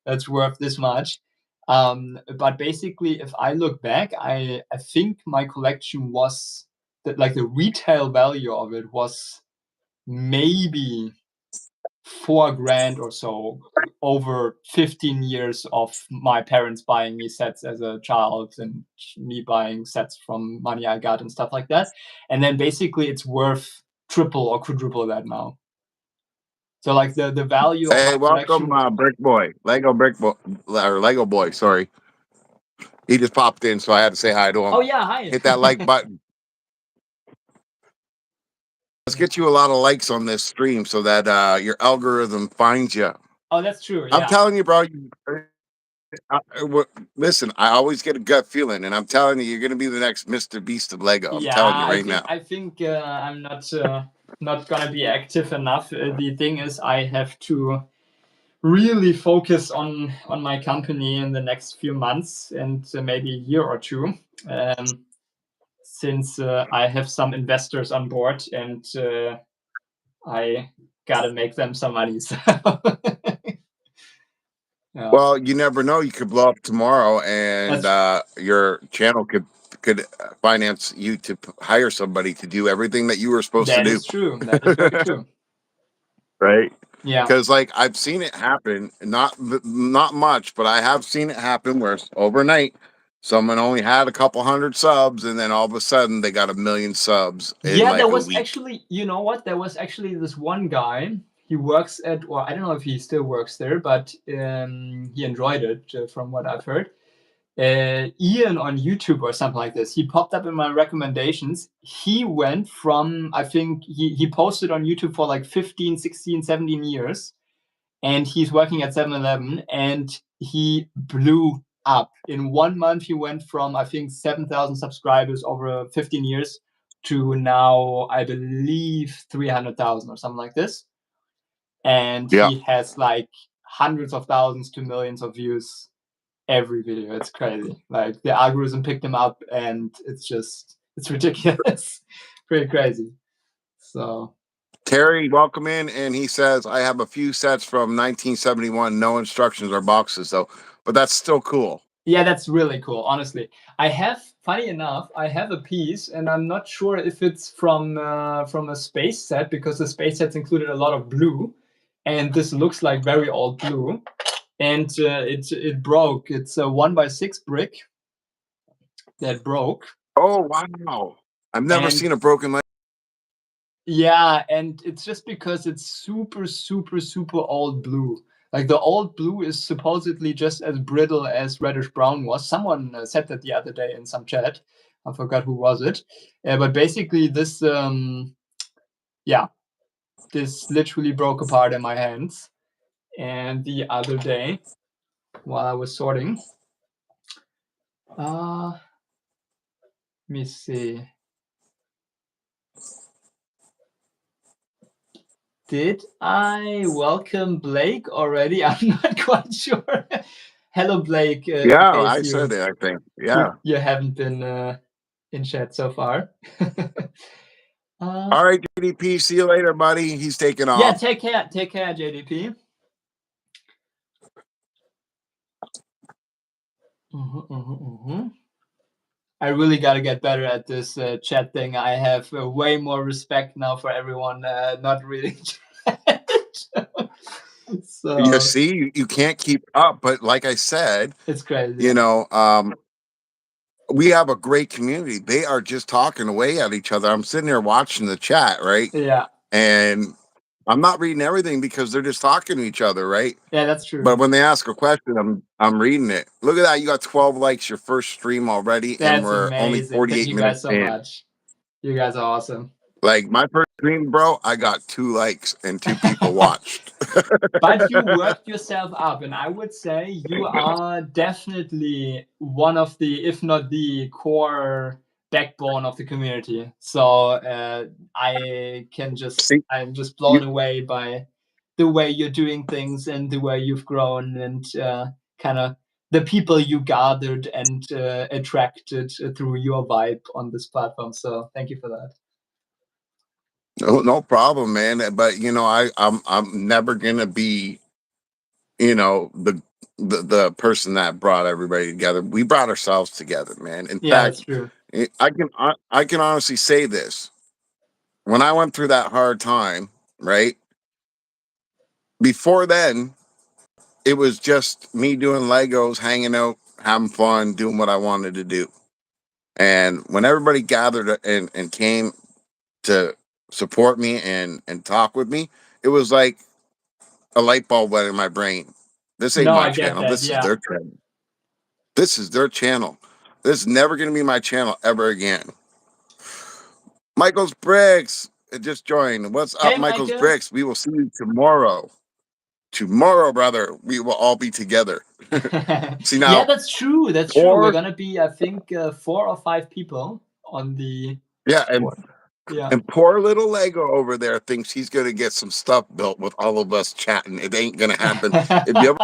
that's worth this much. But basically, if I look back, I think my collection was that, like, the retail value of it was maybe 4 grand or so over 15 years of my parents buying me sets as a child and me buying sets from money I got and stuff like that. And then basically it's worth triple or quadruple that now. So like the value of Hey, my welcome, collection. Brick Boy, Lego Brick Boy, or Lego Boy. Sorry, he just popped in, so I had to say hi to him. Oh yeah, hi. Hit that like button. Let's get you a lot of likes on this stream so that your algorithm finds you. Oh, that's true. I'm Yeah. telling you, bro. Listen, I always get a gut feeling, and I'm telling you, you're going to be the next Mr. Beast of Lego. I'm telling you right now. I think I'm not gonna be active enough. The thing is, I have to really focus on my company in the next few months and maybe a year or two, since I have some investors on board and I gotta make them some money. So. Yeah, Well, you never know. You could blow up tomorrow, and that's your channel could finance you to hire somebody to do everything that you were supposed to that do, is true. That is very true. right? Yeah. Because like I've seen it happen, not much, but I have seen it happen where overnight someone only had a couple hundred subs, and then all of a sudden they got 1 million subs in Yeah, there like a was week. actually, you know what? There was actually this one guy. He works at, or I don't know if he still works there, but he enjoyed it from what I've heard. Ian on YouTube or something like this. He popped up in my recommendations. He went from, I think he posted on YouTube for like 15, 16, 17 years. And he's working at 7-Eleven, and he blew up. In 1 month, he went from, I think, 7,000 subscribers over 15 years to now, I believe, 300,000 or something like this. And Yeah. he has like hundreds of thousands to millions of views every video. It's crazy. Like the algorithm picked him up, and it's ridiculous. Pretty crazy. So Terry, welcome in, and he says I have a few sets from 1971, no instructions or boxes though, but that's still cool. yeah, that's really cool. Honestly, I have, funny enough, I have a piece, and I'm not sure if it's from a space set, because the space sets included a lot of blue, and this looks like very old blue, and it broke. It's a 1x6 brick that broke, Oh wow! I've never and seen a broken leg. yeah, and it's just because it's super, super, super old blue. Like the old blue is supposedly just as brittle as reddish brown was. Someone said that the other day in some chat. I forgot who was it. But basically, yeah, this literally broke apart in my hands. And the other day, while I was sorting, let me see. Did I welcome Blake already? I'm not quite sure. Hello, Blake. In Yeah, case I said it. I think. you, Yeah. you haven't been in chat so far. All right, DDP. See you later, buddy. He's taking Yeah, off. take care. Take care, JDP. I really got to get better at this chat thing. I have way more respect now for everyone not reading chat. You So see, you can't keep up, but like I said, it's crazy. you know, we have a great community. They are just talking away at each other. I'm sitting there watching the chat, right? Yeah. And I'm not reading everything because they're just talking to each other, right? Yeah, that's true. But when they ask a question, I'm reading it. Look at that. You got 12 likes your first stream already, and That's we're only amazing. Thank 48 you guys minutes so in. much. You guys are awesome. Like my first stream, bro, I got 2 likes and 2 people watched. But you worked yourself up, and I would say you are definitely one of the, if not the core backbone of the community. So See, I'm just you blown away by the way you're doing things and the way you've grown, and kind of the people you gathered and attracted through your vibe on this platform. So thank you for that. no problem, man. But I'm never gonna be, you know, the person that brought everybody together. We brought ourselves together, man. In Yeah, fact, that's true. I can honestly say this. When I went through that hard time, right? Before then, it was just me doing Legos, hanging out, having fun, doing what I wanted to do. And when everybody gathered and came to support me and talk with me, it was like a light bulb went in my brain. This ain't No, my I get channel. that. This is Yeah. their channel. This is their channel. This is never going to be my channel ever again. Michael's Bricks just joined. What's up, Hey, Michael's Michael. Bricks? We will see you tomorrow. Tomorrow, brother, we will all be together. See Yeah, now, that's true. That's true. We're or gonna be, I think, 4 or 5 people on the yeah, board. Yeah. and poor little Lego over there thinks he's gonna get some stuff built with all of us chatting. It ain't gonna happen. If you ever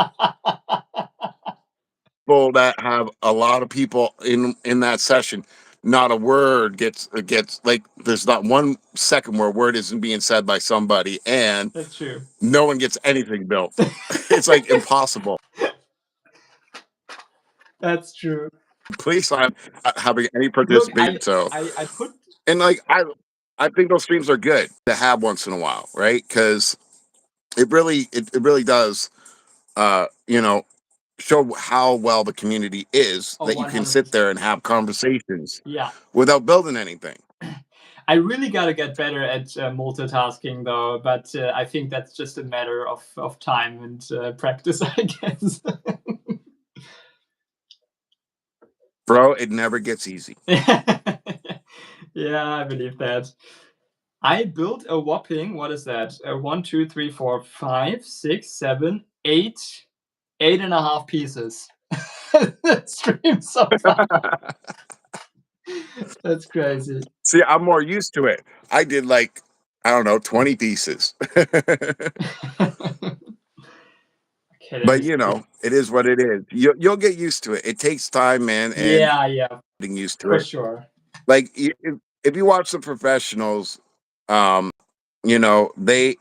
people that have a lot of people in that session, not a word gets like there's not 1 second where a word isn't being said by somebody, and That's true. no one gets anything built. It's like impossible. That's true. Please, I'm having any Look, participation. So, I put and like I think those streams are good to have once in a while, right? Because it really does, you know, show how well the community is oh that you can sit 100%. there and have conversations Yeah. without building anything. I really gotta get better at multitasking though, but I think that's just a matter of time and practice, I guess. Bro, it never gets easy. Yeah, I believe that. I built a whopping, what is that? 1, 2, 3, 4, 5, 6, 7, 8, 8.5 pieces. Stream so far. That's crazy. See, I'm more used to it. I did like, I don't know, 20 pieces. Okay, let me But see. it is what it is. You'll get used to it. It takes time, man, and Yeah, getting used to for it. sure. Like if you watch the professionals, um, you know, they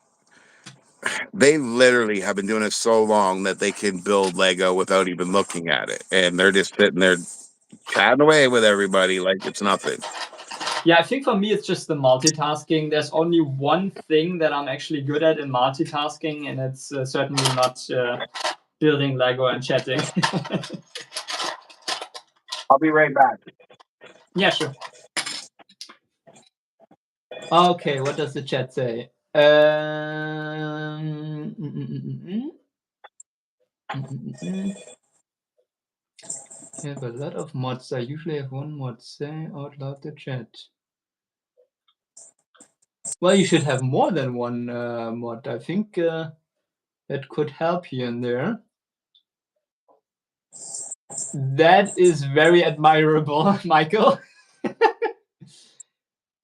literally have been doing it so long that they can build Lego without even looking at it. And they're just sitting there chatting away with everybody like it's nothing. Yeah, I think for me it's just the multitasking. There's only one thing that I'm actually good at in multitasking, and it's certainly not building Lego and chatting. I'll be right back. Yeah, sure. Okay, what does the chat say? I have a lot of mods. I usually have one mod. Say out loud the chat. Well, you should have more than one mod. I think that could help you in there. That is very admirable, Michael.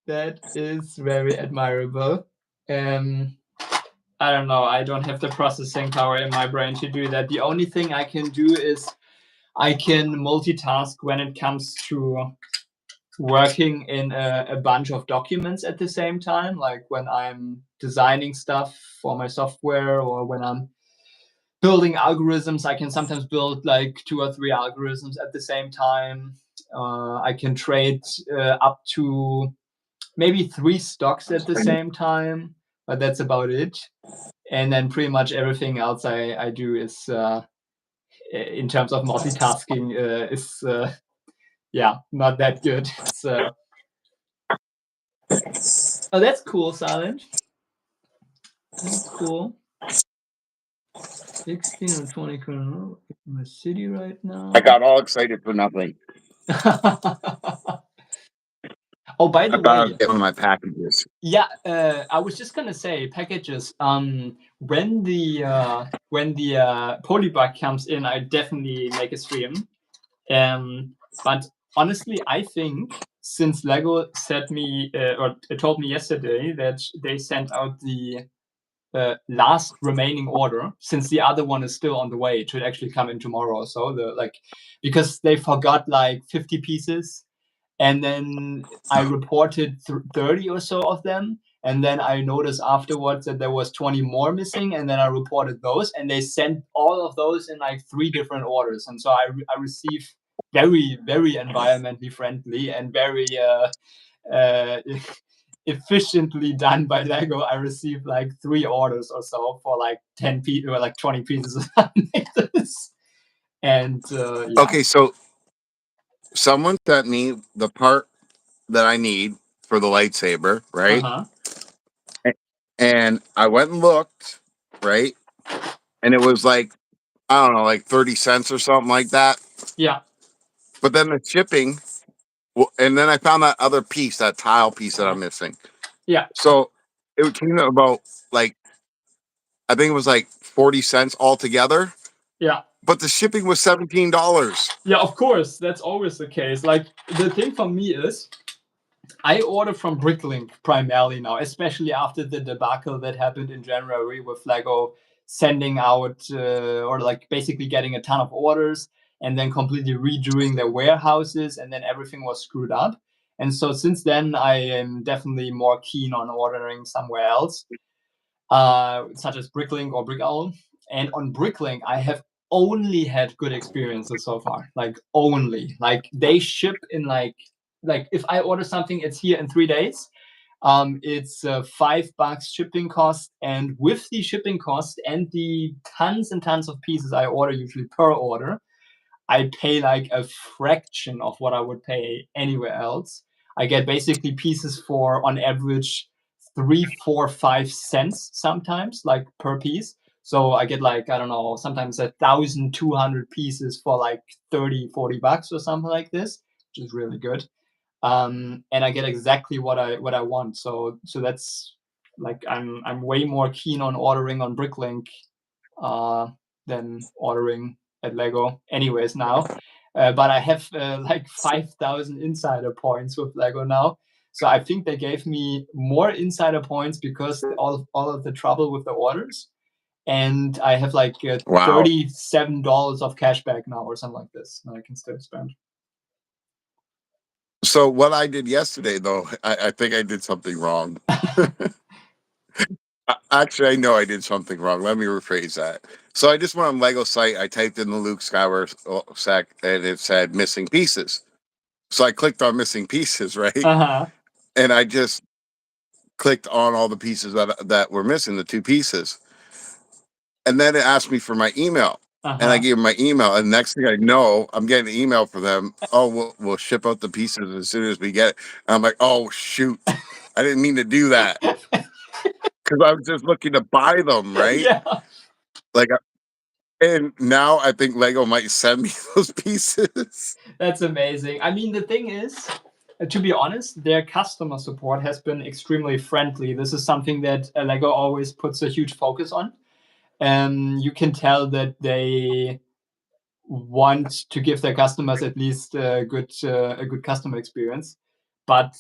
That is very admirable. I don't know. I don't have the processing power in my brain to do that. The only thing I can do is I can multitask when it comes to working in a bunch of documents at the same time, like when I'm designing stuff for my software or when I'm building algorithms. I can sometimes build like 2 or 3 algorithms at the same time. I can trade up to maybe 3 stocks at the same time, but that's about it. And then pretty much everything else I do is in terms of multitasking is yeah, not that good. So oh, that's cool, Silent. That's cool. 16 or 20 in my city right now. I got all excited for nothing. Oh, by the I thought I way, was getting my packages. yeah, I was just gonna say packages. When the Polybug comes in, I definitely make a stream. But honestly, I think since Lego said me or told me yesterday that they sent out the last remaining order, since the other one is still on the way, it should actually come in tomorrow or so. Because they forgot like 50 pieces, and then I reported 30 or so of them, and then I noticed afterwards that there was 20 more missing, and then I reported those, and they sent all of those in like 3 different orders, and so I received very very environmentally friendly and very uh, efficiently done by Lego. I received like 3 orders or so for like 10 pieces or like 20 pieces of this. And yeah. Okay, so someone sent me the part that I need for the lightsaber, right? Uh-huh. And I went and looked, right? And it was like, I don't know, like 30 cents or something like that. Yeah. But then the shipping, and then I found that other piece, that tile piece that I'm missing. Yeah. So it came to about like, I think it was like 40 cents altogether. Yeah. But the shipping was $17. Yeah, of course. That's always the case. Like the thing for me is I order from Bricklink primarily now, especially after the debacle that happened in January with Lego sending out or like basically getting a ton of orders and then completely redoing their warehouses, and then everything was screwed up. And so since then, I am definitely more keen on ordering somewhere else, such as Bricklink or Brickowl. And on Bricklink, I have only had good experiences so far. Like only. Like they ship in like if I order something, it's here in 3 days. It's $5 shipping cost, and with the shipping cost and the tons and tons of pieces I order usually per order, I pay like a fraction of what I would pay anywhere else. I get basically pieces for on average 3, 4, 5 cents sometimes, like per piece. So I get like, I don't know, sometimes 1,200 pieces for like 30, 40 bucks or something like this, which is really good. And I get exactly what I want. So that's like I'm way more keen on ordering on Bricklink uh, than ordering at Lego anyways now. But I have like 5,000 insider points with Lego now. So I think they gave me more insider points because all of the trouble with the orders. And I have like Wow. $37 of cash back now or something like this that I can still spend. So what I did yesterday, though, I think I did something wrong. Actually, I know I did something wrong. Let me rephrase that. So I just went on Lego site. I typed in the Luke Skywalker sack, and it said missing pieces. So I clicked on missing pieces, right? Uh-huh. And I just clicked on all the pieces that were missing, the two pieces. And then it asked me for my email. And I Uh-huh. gave them my email. And next thing I know, I'm getting an email from them. Oh, we'll ship out the pieces as soon as we get it. And I'm like, oh, shoot. I didn't mean to do that because I was just looking to buy them, right? Yeah. Like, and now I think Lego might send me those pieces. That's amazing. I mean, the thing is, to be honest, their customer support has been extremely friendly. This is something that Lego always puts a huge focus on. You can tell that they want to give their customers at least a good customer experience. But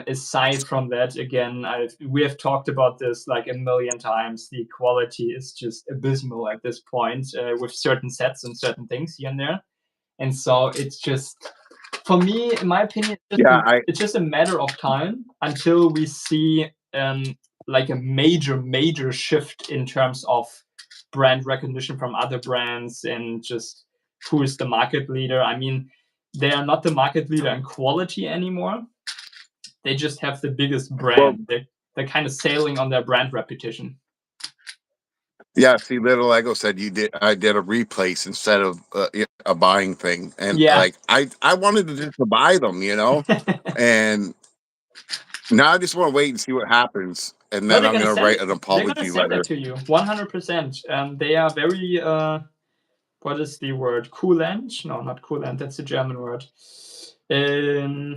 aside from that, again, we have talked about this like a million times. The quality is just abysmal at this point with certain sets and certain things here and there. And so it's just, for me, in my opinion, Yeah, it's just a matter of time until we see like a major shift in terms of brand recognition from other brands and just who is the market leader. I mean, they are not the market leader in quality anymore. They just have the biggest well, brand. They're kind of sailing on their brand reputation. yeah. See, little Lego said you did. I did a replace instead of a buying thing, and Yeah. like I wanted to just to buy them, and now I just want to wait and see what happens, and No, then they're I'm gonna gonna send write it. an They're gonna apology send it letter. to you, 100%. They are very what is the word? Coolant? No, not coolant. That's the German word. Um,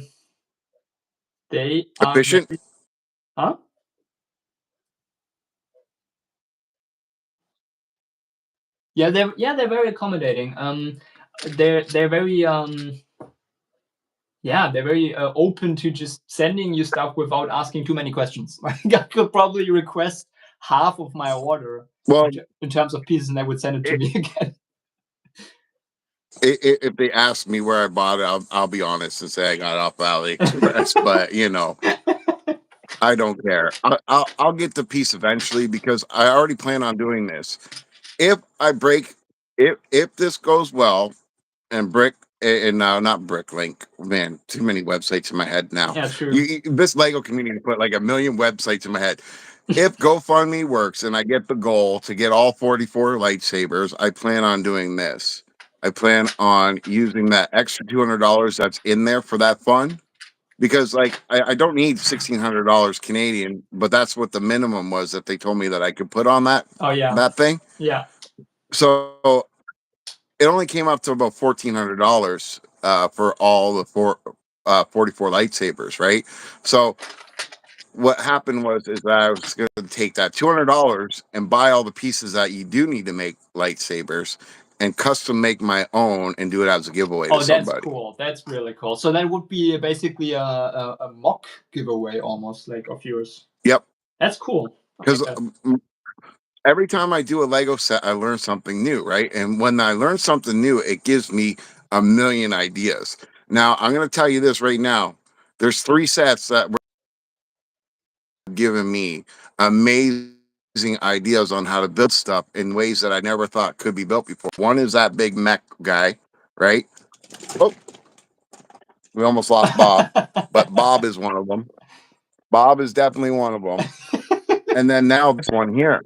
they are Efficient. very, huh? They're very accommodating. They're very they're very open to just sending you stuff without asking too many questions. Like I could probably request half of my order Well, in terms of pieces, and they would send it to it, me again. if they ask me where I bought it, I'll be honest and say I got it off AliExpress. But I don't care. I'll get the piece eventually because I already plan on doing this. If I break, if this goes well, and now not Bricklink, man, too many websites in my head now. Yeah, true. This Lego community put like a million websites in my head. If GoFundMe works and I get the goal to get all 44 lightsabers, I plan on doing this. I plan on using that extra $200 that's in there for that fund because like I don't need $1,600 Canadian, but that's what the minimum was that they told me that I could put on Oh yeah, that thing. yeah. So it only came up to about $1,400 for all the 44 lightsabers, right? So what happened was is that I was going to take that $200 and buy all the pieces that you do need to make lightsabers and custom make my own and do it as a giveaway to Oh, that's somebody. cool. That's really cool. So that would be basically a mock giveaway almost like of yours. Yep. That's cool. I like Because that. every time I do a Lego set, I learn something new, right? And when I learn something new, it gives me a million ideas. Now, I'm going to tell you this right now. There's 3 sets that were given me amazing amazing ideas on how to build stuff in ways that I never thought could be built before. One is that big mech guy, right? Oh, we almost lost Bob, but Bob is one of them. Bob is definitely one of them. And then now this one here,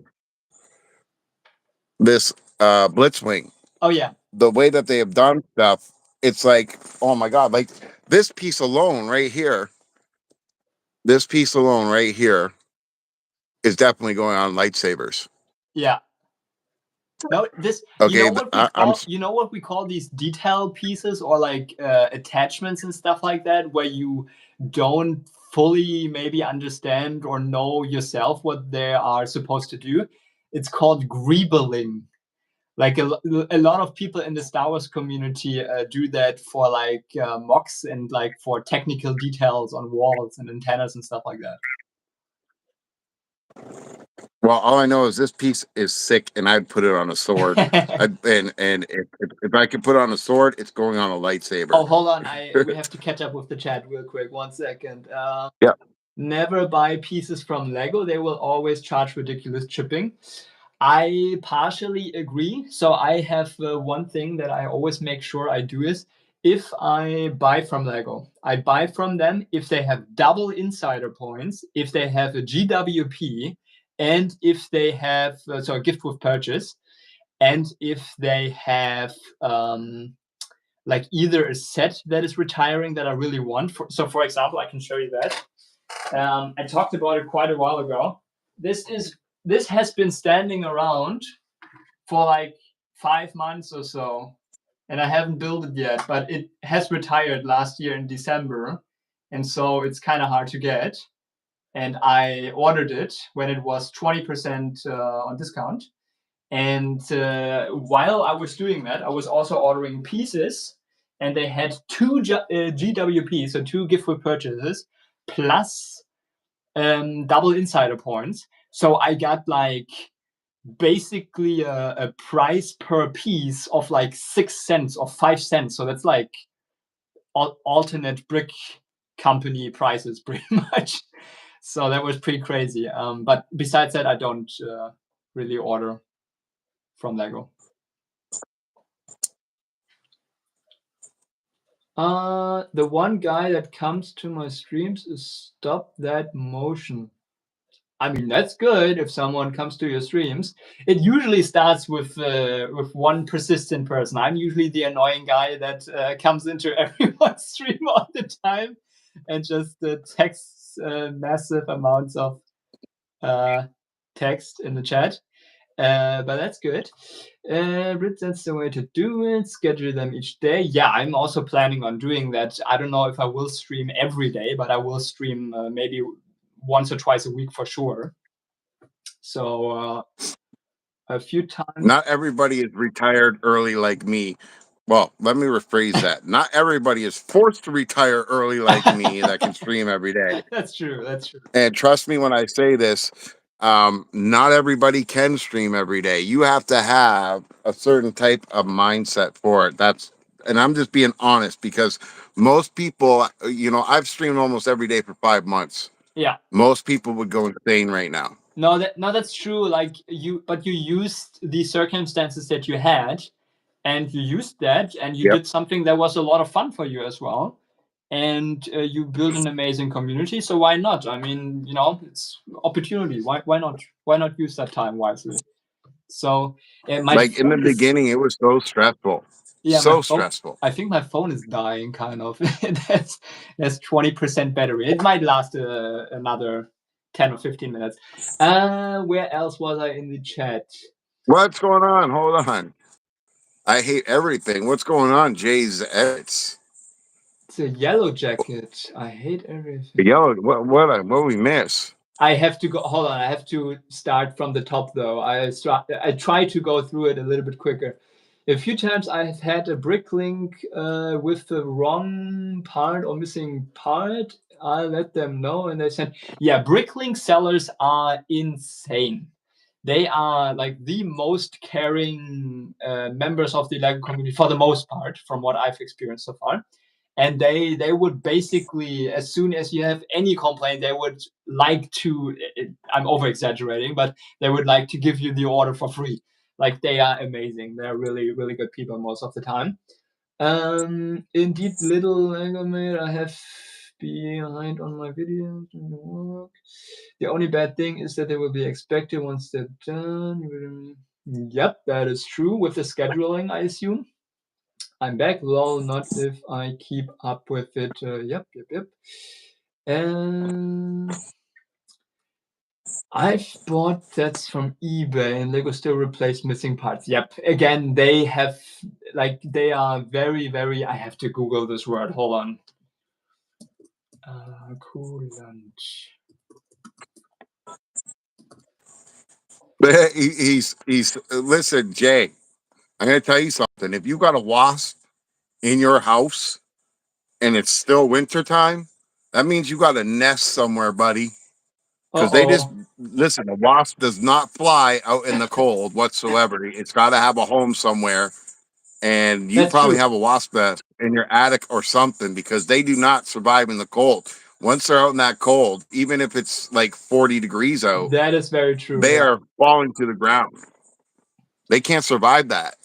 this Blitzwing. Oh yeah. The way that they have done stuff, it's like, oh my god, like this piece alone right here, this piece alone right here is definitely going on lightsabers. Yeah. No, this Okay, you know what we call these detail pieces or like attachments and stuff like that, where you don't fully maybe understand or know yourself what they are supposed to do. It's called greebling. Like a lot of people in the Star Wars community do that for like MOCs and like for technical details on walls and antennas and stuff like that. Well, all I know is this piece is sick, and I'd put it on a sword. And if I could put it on a sword, it's going on a lightsaber. Oh, hold on! We have to catch up with the chat real quick. 1 second. Yeah. Never buy pieces from Lego. They will always charge ridiculous shipping. I partially agree. So I have one thing that I always make sure I do is if I buy from Lego, I buy from them if they have double insider points, if they have a GWP, and if they have so a gift with purchase, and if they have like either a set that is retiring that I really want. So for example, I can show you that. I talked about it quite a while ago. This has been standing around for like 5 months or so, and I haven't built it yet, but it has retired last year in December, and so it's kind of hard to get. And I ordered it when it was 20% on discount. And while I was doing that, I was also ordering pieces, and they had two GWPs, so 2 gift with purchases, plus double insider points. So I got like basically a price per piece of like 6 cents or 5 cents. So that's like alternate brick company prices pretty much. So that was pretty crazy. But besides that, I don't really order from Lego. The one guy that comes to my streams is Stop That Motion. I mean, that's good if someone comes to your streams. It usually starts with one persistent person. I'm usually the annoying guy that comes into everyone's stream all the time and just texts massive amounts of text in the chat. But that's good. That's the way to do it. Schedule them each day. Yeah, I'm also planning on doing that. I don't know if I will stream every day, but I will stream maybe once or twice a week for sure. So a few times. Not everybody is retired early like me. Well, let me rephrase that. Not everybody is forced to retire early like me that can stream every day. That's true. That's true. And trust me when I say this, not everybody can stream every day. You have to have a certain type of mindset for it. And I'm just being honest because most people, I've streamed almost every day for 5 months. Yeah. Most people would go insane right now. No, that's true. Like you used the circumstances that you had, and you used that, and you did something that was a lot of fun for you as well. And you build an amazing community. So why not? I mean, it's opportunity. Why not? Why not use that time wisely? So like in the beginning, it was so stressful. Yeah, so stressful. I think my phone is dying, kind of. That's 20% battery. It might last another 10 or 15 minutes. Where else was I in the chat? What's going on? Hold on. I hate everything. What's going on, Jay's edits? It's a yellow jacket. I hate everything. The yellow. What we miss? I have to go. Hold on. I have to start from the top though. I try to go through it a little bit quicker. A few times I've had a brick link with the wrong part or missing part. I let them know, and they said, "Yeah, bricklink sellers are insane. They are like the most caring members of the Lego community for the most part, from what I've experienced so far." and they would basically, as soon as you have any complaint, they would like to. I'm over exaggerating, but they would like to give you the order for free. Like they are amazing. They're really really good people most of the time. Indeed, little Lego made. I have behind on my videos. The only bad thing is that they will be expected once they're done. Yep, that is true with the scheduling, I assume. I'm back. Lol, not if I keep up with it. Yep. And I've bought that's from eBay, and Lego still replace missing parts. Yep. Again, they have they are very, very. I have to Google this word. Hold on. Coolant. He's listen, Jay. I'm gonna tell you something. If you got a wasp in your house and it's still wintertime, that means you got a nest somewhere, buddy. Uh Because they just oh. listen, a wasp does not fly out in the cold whatsoever. It's got to have a home somewhere. And you That's probably true. have a wasp nest in your attic or something because they do not survive in the cold. Once they're out in that cold, even if it's like 40 degrees out, That is very true. they Yeah. are falling to the ground. They can't survive that.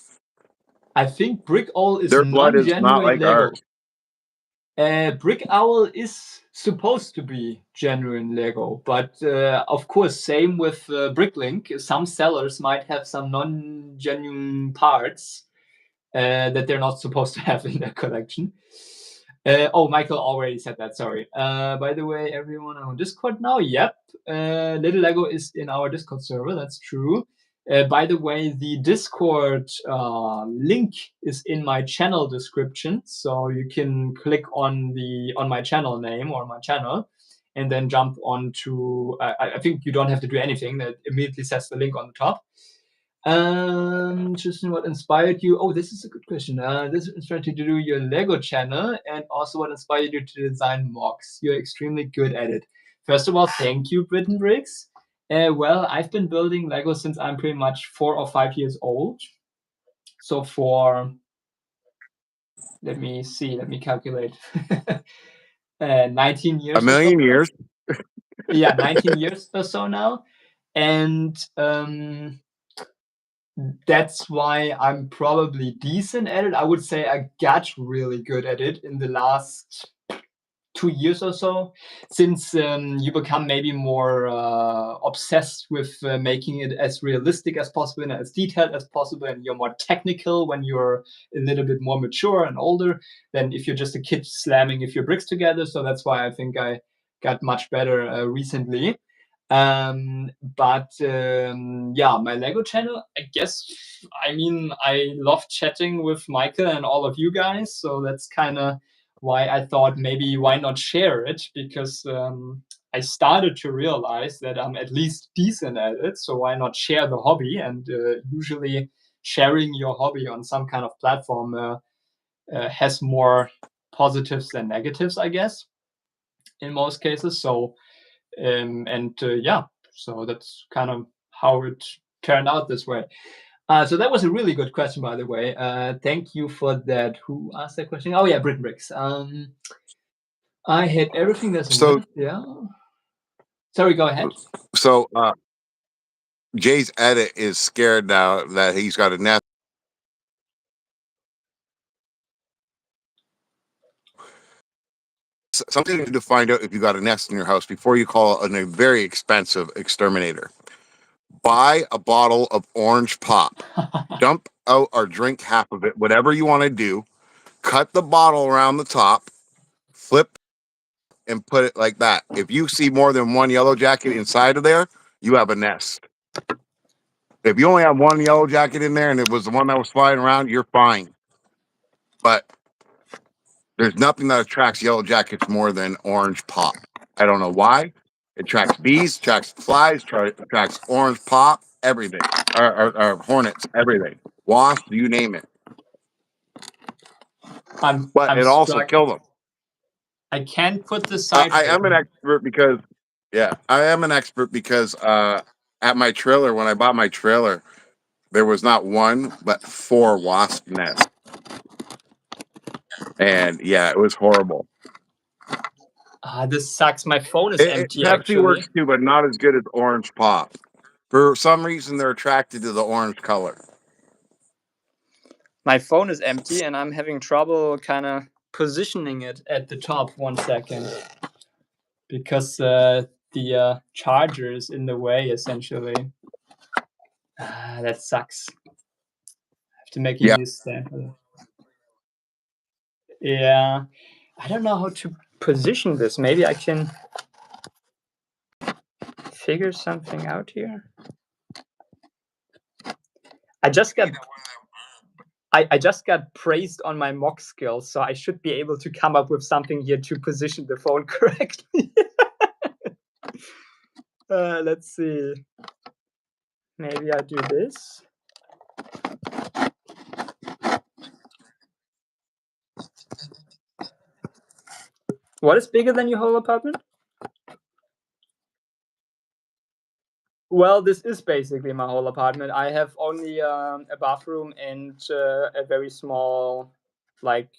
I think Brick Owl is Their blood is not non-genuine like Lego. ours. Brick Owl is supposed to be genuine Lego, but of course, same with Bricklink. Some sellers might have some non-genuine parts that they're not supposed to have in their collection. Oh, Michael already said that. Sorry. By the way, everyone on Discord now. Yep. Little Lego is in our Discord server. That's true. By the way, the Discord link is in my channel description, so you can click on my channel name or my channel, and then jump onto. I think you don't have to do anything. That immediately says the link on the top. Tristan, what inspired you? Oh, this is a good question. This inspired you to do your Lego channel, and also what inspired you to design MOCs? You're extremely good at it. First of all, thank you, Britton Briggs. Well, I've been building Lego since I'm pretty much 4 or 5 years old. So let me see, let me calculate. 19 A years or so. million years. Yeah, 19 years or so now. And that's why I'm probably decent at it. I would say I got really good at it in the last 2 years or so, since you become maybe more obsessed with making it as realistic as possible and as detailed as possible, and you're more technical when you're a little bit more mature and older than if you're just a kid slamming a few bricks together. So that's why I think I got much better recently. But yeah, my Lego channel, I guess, I mean, I love chatting with Michael and all of you guys, so that's kind of why I thought maybe why not share it, because I started to realize that I'm at least decent at it, so why not share the hobby? And usually sharing your hobby on some kind of platform has more positives than negatives, I guess, in most cases. So yeah, so that's kind of how it turned out this way. So that was a really good question, by the way. Thank you for that. Who asked that question? Oh yeah, Britton Bricks. I hate everything that's So, with. Yeah. Sorry, go ahead. so Jay's edit is scared now that he's got a nest. Something you need to find out if you got a nest in your house before you call in a very expensive exterminator. Buy a bottle of orange pop. Dump out or drink half of it, whatever you want to do. Cut the bottle around the top, flip and put it like that. If you see more than one yellow jacket inside of there, you have a nest. If you only have one yellow jacket in there and it was the one that was flying around, you're fine. But there's nothing that attracts yellow jackets more than orange pop. I don't know why. It attracts bees, attracts flies, attracts orange pop, everything. Or hornets, everything. Wasps, you name it. But I'm it also struck. kills them. I can't put the I sight am an button. expert because, yeah, I am an expert because at my trailer, when I bought my trailer, there was not one, but four wasp nests. And yeah, it was horrible. This sucks. My phone is It empty, Pepsi actually. works too, but not as good as Orange Pop. For some reason, they're attracted to the orange color. My phone is empty, and I'm having trouble kind of positioning it at the top. 1 second. Because the charger is in the way, essentially. That sucks. I have to make a new stand for that. Yeah. I don't know how to position this. Maybe I can figure something out here. I just got praised on my mock skills, so I should be able to come up with something here to position the phone correctly. Let's see. Maybe I do this. What is bigger than your whole apartment? Well, this is basically my whole apartment. I have only a bathroom and a very small, like,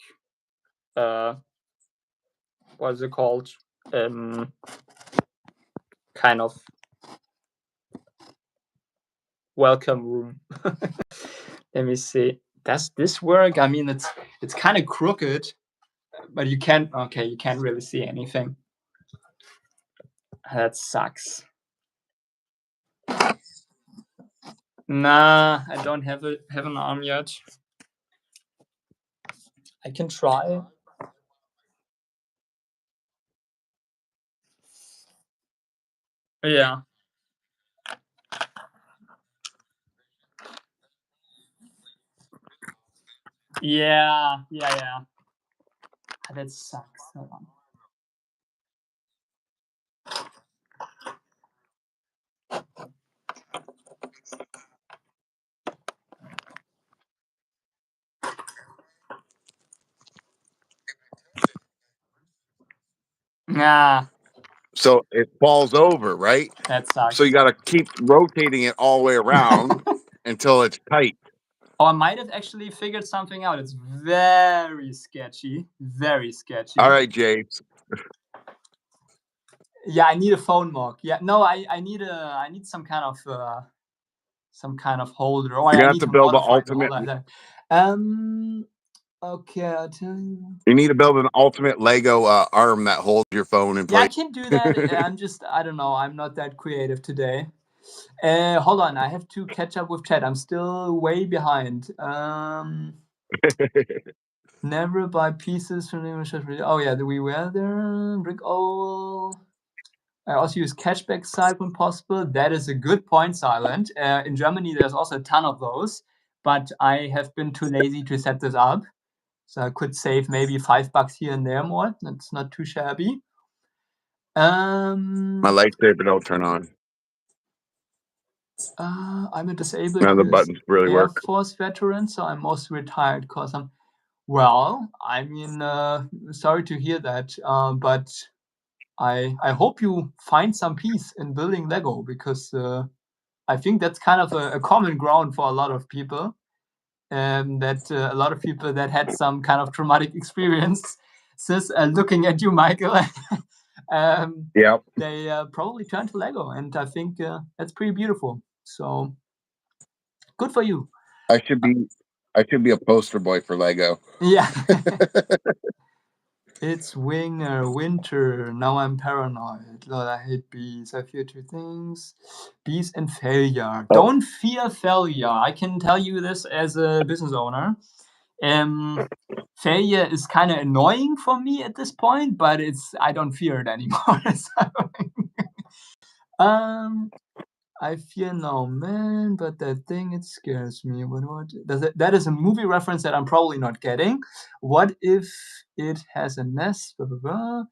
what is it called? Kind of welcome room. Let me see. Does this work? I mean, it's kind of crooked, but you can't really see anything. That sucks. Nah, I don't have an arm yet. I can try. Yeah. Yeah. That sucks. Hold on. Nah, So it falls over, right? that sucks. So you got to keep rotating it all the way around until it's tight. Oh, I might have actually figured something out. It's very sketchy. Very sketchy. All right, James. Yeah, I need a phone mock. Yeah, no, I need some kind of holder. Or You're I gonna have need to to build the modify the ultimate. holder. Okay, I'll tell you. You need to build an ultimate Lego arm that holds your phone in Yeah, I place. can do that. I don't know. I'm not that creative today. Hold on. I have to catch up with chat. I'm still way behind. Never buy pieces from the. Oh yeah, we were there. Brick owl. I also use cashback site when possible. That is a good point, Silent. In Germany, there's also a ton of those, but I have been too lazy to set this up. So I could save maybe $5 here and there more. That's not too shabby. My lightsaber don't turn on. I'm a disabled None of the buttons really Air work. Force veteran, so I'm mostly retired because I'm. Well, I mean, sorry to hear that, but I hope you find some peace in building Lego because I think that's kind of a common ground for a lot of people. That a lot of people that had some kind of traumatic experience, looking at you, Michael, Yep. they probably turn to Lego, and I think that's pretty beautiful. So good for you. I should be a poster boy for Lego. Yeah. It's winter. Now I'm paranoid. Lord, I hate bees. I fear two things: bees and failure. Oh. Don't fear failure. I can tell you this as a business owner. Failure is kind of annoying for me at this point, but I don't fear it anymore. I fear no man, but that thing, it scares me. What that is a movie reference that I'm probably not getting. What if it has a nest? Blah, blah, blah.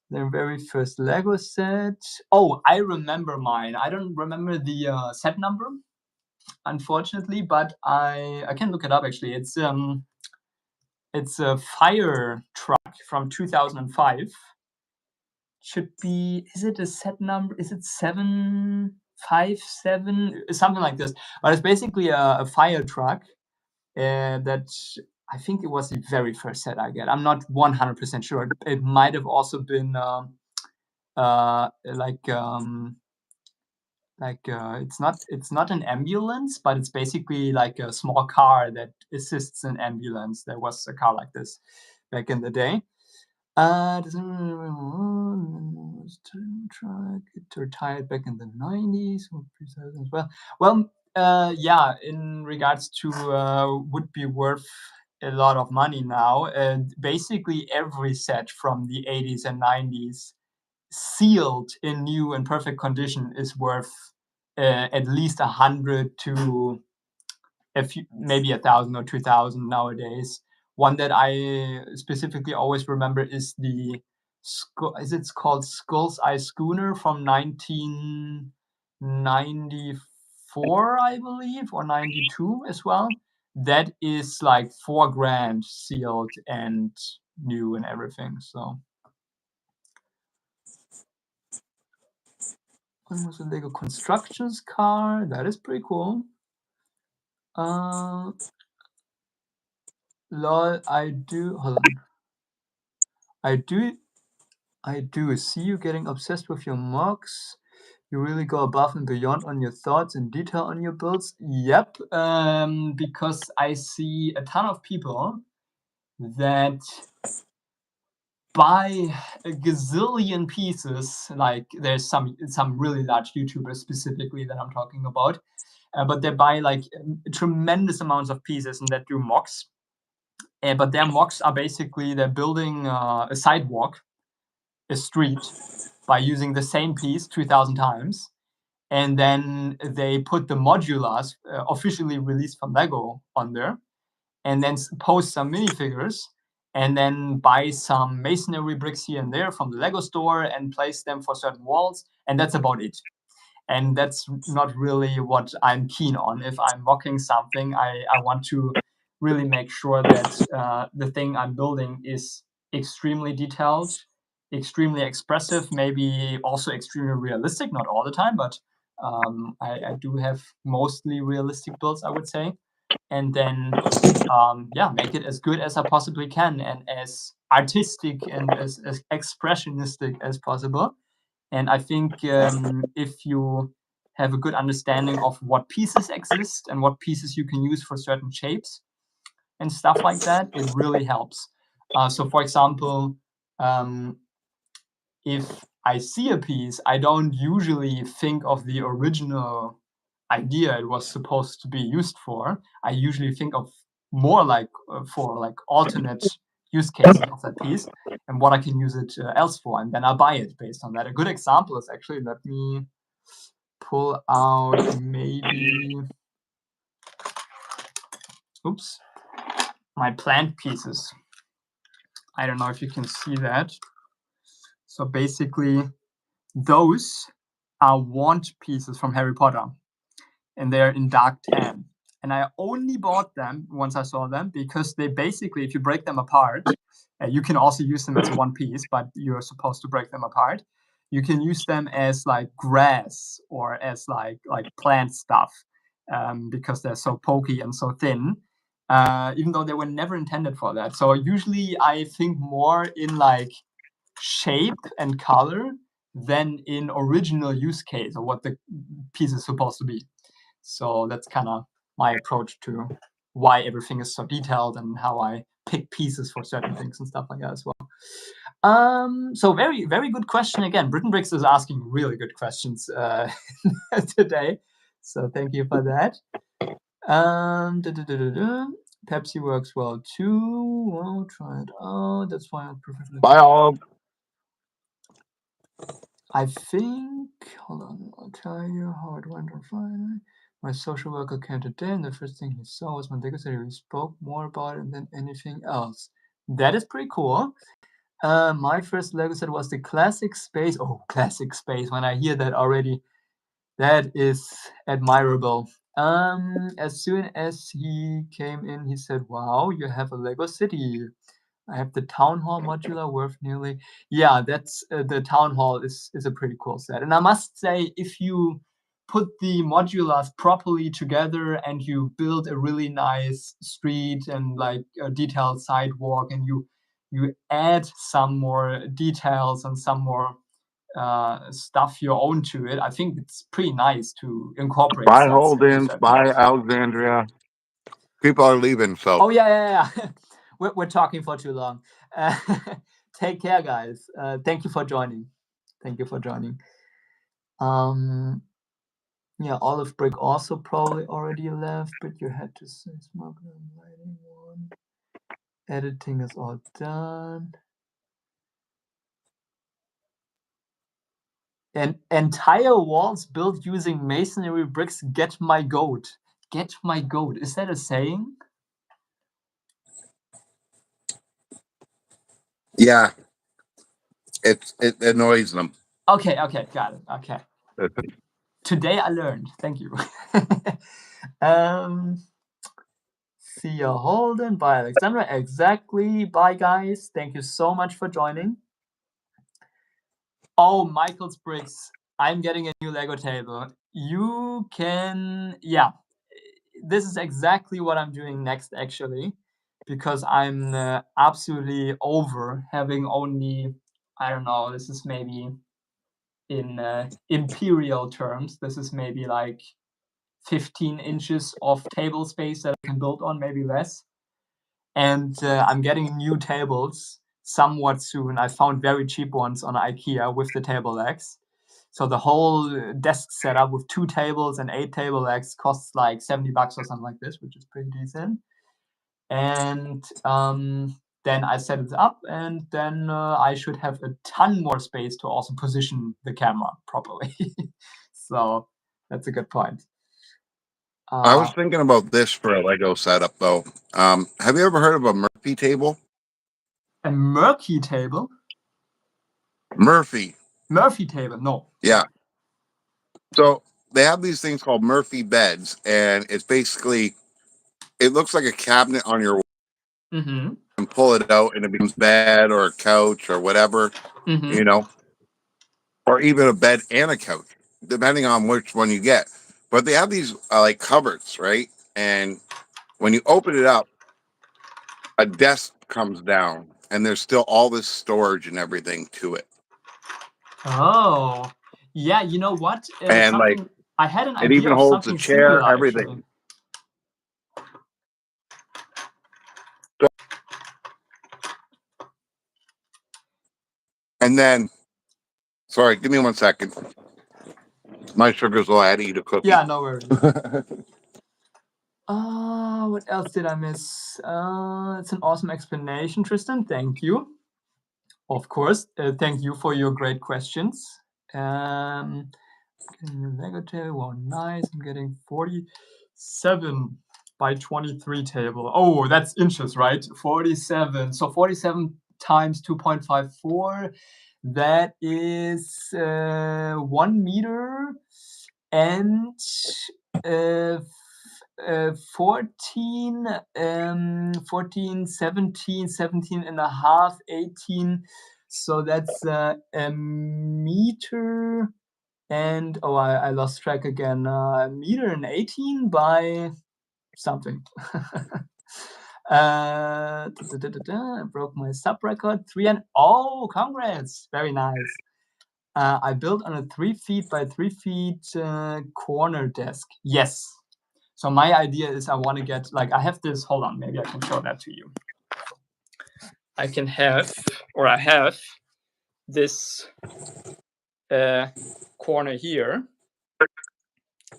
Their very first Lego set. Oh, I remember mine. I don't remember the set number, unfortunately, but I can look it up actually. It's a fire truck from 2005. Should be. Is it a set number? Is it 757? Something like this. But it's basically a fire truck that I think it was the very first set I get. I'm not 100% sure. It might have also been it's not an ambulance, but it's basically like a small car that assists an ambulance. There was a car like this back in the day. It retired back in the 90s as well. Well, yeah, in regards to would be worth a lot of money now. And basically every set from the 80s and 90s sealed in new and perfect condition is worth at least 100 to maybe 1,000 or 2,000 nowadays. One that I specifically always remember is it's called Skull's Eye Schooner from 1994, I believe, or 92 as well. That is like $4,000 sealed and new and everything. So one was a Lego Constructions car. That is pretty cool. Lol, hold on. I do see you getting obsessed with your MOCs. You really go above and beyond on your thoughts and detail on your builds. Yep, because I see a ton of people that buy a gazillion pieces. Like there's some really large YouTubers specifically that I'm talking about, but they buy like tremendous amounts of pieces and that do MOCs. But their MOCs are basically they're building a sidewalk, a street, by using the same piece 2,000 times, and then they put the modulars officially released from Lego on there, and then post some minifigures, and then buy some masonry bricks here and there from the Lego store and place them for certain walls, and that's about it. And that's not really what I'm keen on. If I'm mocking something, I want to really make sure that the thing I'm building is extremely detailed, extremely expressive, maybe also extremely realistic, not all the time, but I do have mostly realistic builds, I would say. And then, yeah, make it as good as I possibly can and as artistic and as expressionistic as possible. And I think if you have a good understanding of what pieces exist and what pieces you can use for certain shapes and stuff like that, it really helps. So, for example, if I see a piece, I don't usually think of the original idea it was supposed to be used for. I usually think of more like for like alternate use cases of that piece and what I can use it else for, and then I buy it based on that. A good example is actually, let me pull out maybe, oops, my plant pieces. I don't know if you can see that. So basically, those are wand pieces from Harry Potter, and they're in dark tan. And I only bought them once I saw them because they basically, if you break them apart, you can also use them as one piece, but you're supposed to break them apart. You can use them as like grass or as like plant stuff because they're so pokey and so thin, even though they were never intended for that. So usually I think more in like shape and color than in original use case or what the piece is supposed to be. So that's kind of my approach to why everything is so detailed and how I pick pieces for certain things and stuff like that as well. So very, very good question again. Britain Bricks is asking really good questions today. So thank you for that. Pepsi works well too. Well, try it out. That's why I prefer. Bye all. I think, hold on, I'll tell you how it went on Friday. My social worker came today, and the first thing he saw was my Lego set. We spoke more about it than anything else. That is pretty cool. My first Lego set was the Classic Space. Oh, Classic Space. When I hear that already, that is admirable. As soon as he came in, he said, "Wow, you have a Lego city." I have the Town Hall modular worth nearly. Yeah, that's the Town Hall is a pretty cool set. And I must say, if you put the modulars properly together and you build a really nice street and like a detailed sidewalk, and you add some more details and some more stuff your own to it, I think it's pretty nice to incorporate Bye, sets into Holden. certain Bye, things. Alexandria. People are leaving, so. Oh yeah. We're talking for too long. Take care, guys. Thank you for joining. Yeah, Olive Brick also probably already left, but you had to say smuggler lighting one. Editing is all done. And entire walls built using masonry bricks. Get my goat. Get my goat. Is that a saying? Yeah. It annoys them. Okay, got it. Okay. Today I learned. Thank you. See you, Holden. Bye, Alexandra. Exactly. Bye, guys. Thank you so much for joining. Oh, Michael's Bricks. I'm getting a new Lego table. You can, yeah. This is exactly what I'm doing next, actually, because I'm absolutely over having only, I don't know, this is maybe in imperial terms, this is maybe like 15 inches of table space that I can build on, maybe less. And I'm getting new tables somewhat soon. I found very cheap ones on IKEA with the table legs. So the whole desk setup with 2 tables and 8 table legs costs like $70 or something like this, which is pretty decent. And then I set it up, and then I should have a ton more space to also position the camera properly. So that's a good point. I was thinking about this for a Lego setup, though. Have you ever heard of a Murphy table? A murky table? Murphy table? No. Yeah. So they have these things called Murphy beds, and it's basically, it looks like a cabinet on your wall. Mm-hmm. And pull it out, and it becomes bed or a couch or whatever, Mm-hmm. or even a bed and a couch, depending on which one you get. But they have these like cupboards, right? And when you open it up, a desk comes down, and there's still all this storage and everything to it. Oh, yeah. You know what? And like, I had an it idea even of holds a something chair, similar, everything. actually. And then, sorry, give me 1 second. My sugar's low. I had to eat a cookie. Yeah, no worries. What else did I miss? It's an awesome explanation, Tristan. Thank you. Of course. Thank you for your great questions. Getting a Lego table. Wow, nice. I'm getting 47 by 23 table. Oh, that's inches, right? 47. So 47 times 2.54. That is 1 meter and 14, 17 and a half, 18. So that's a meter and, oh, I lost track again. A meter and 18 by something. I broke my sub record. 3 and, oh, congrats. Very nice. I built on a 3 feet by 3 feet corner desk. Yes. So my idea is I want to get, like, I have this, hold on, maybe I can show that to you. I have this corner here.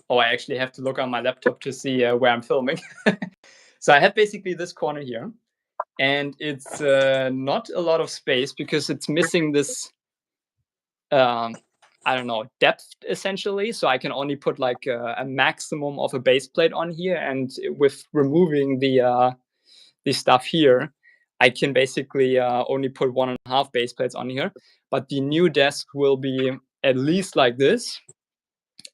Oh, I actually have to look on my laptop to see where I'm filming. So I have basically this corner here, and it's not a lot of space because it's missing this, I don't know, depth essentially. So I can only put like a maximum of a base plate on here, and with removing the stuff here, I can basically only put 1.5 base plates on here. But the new desk will be at least like this.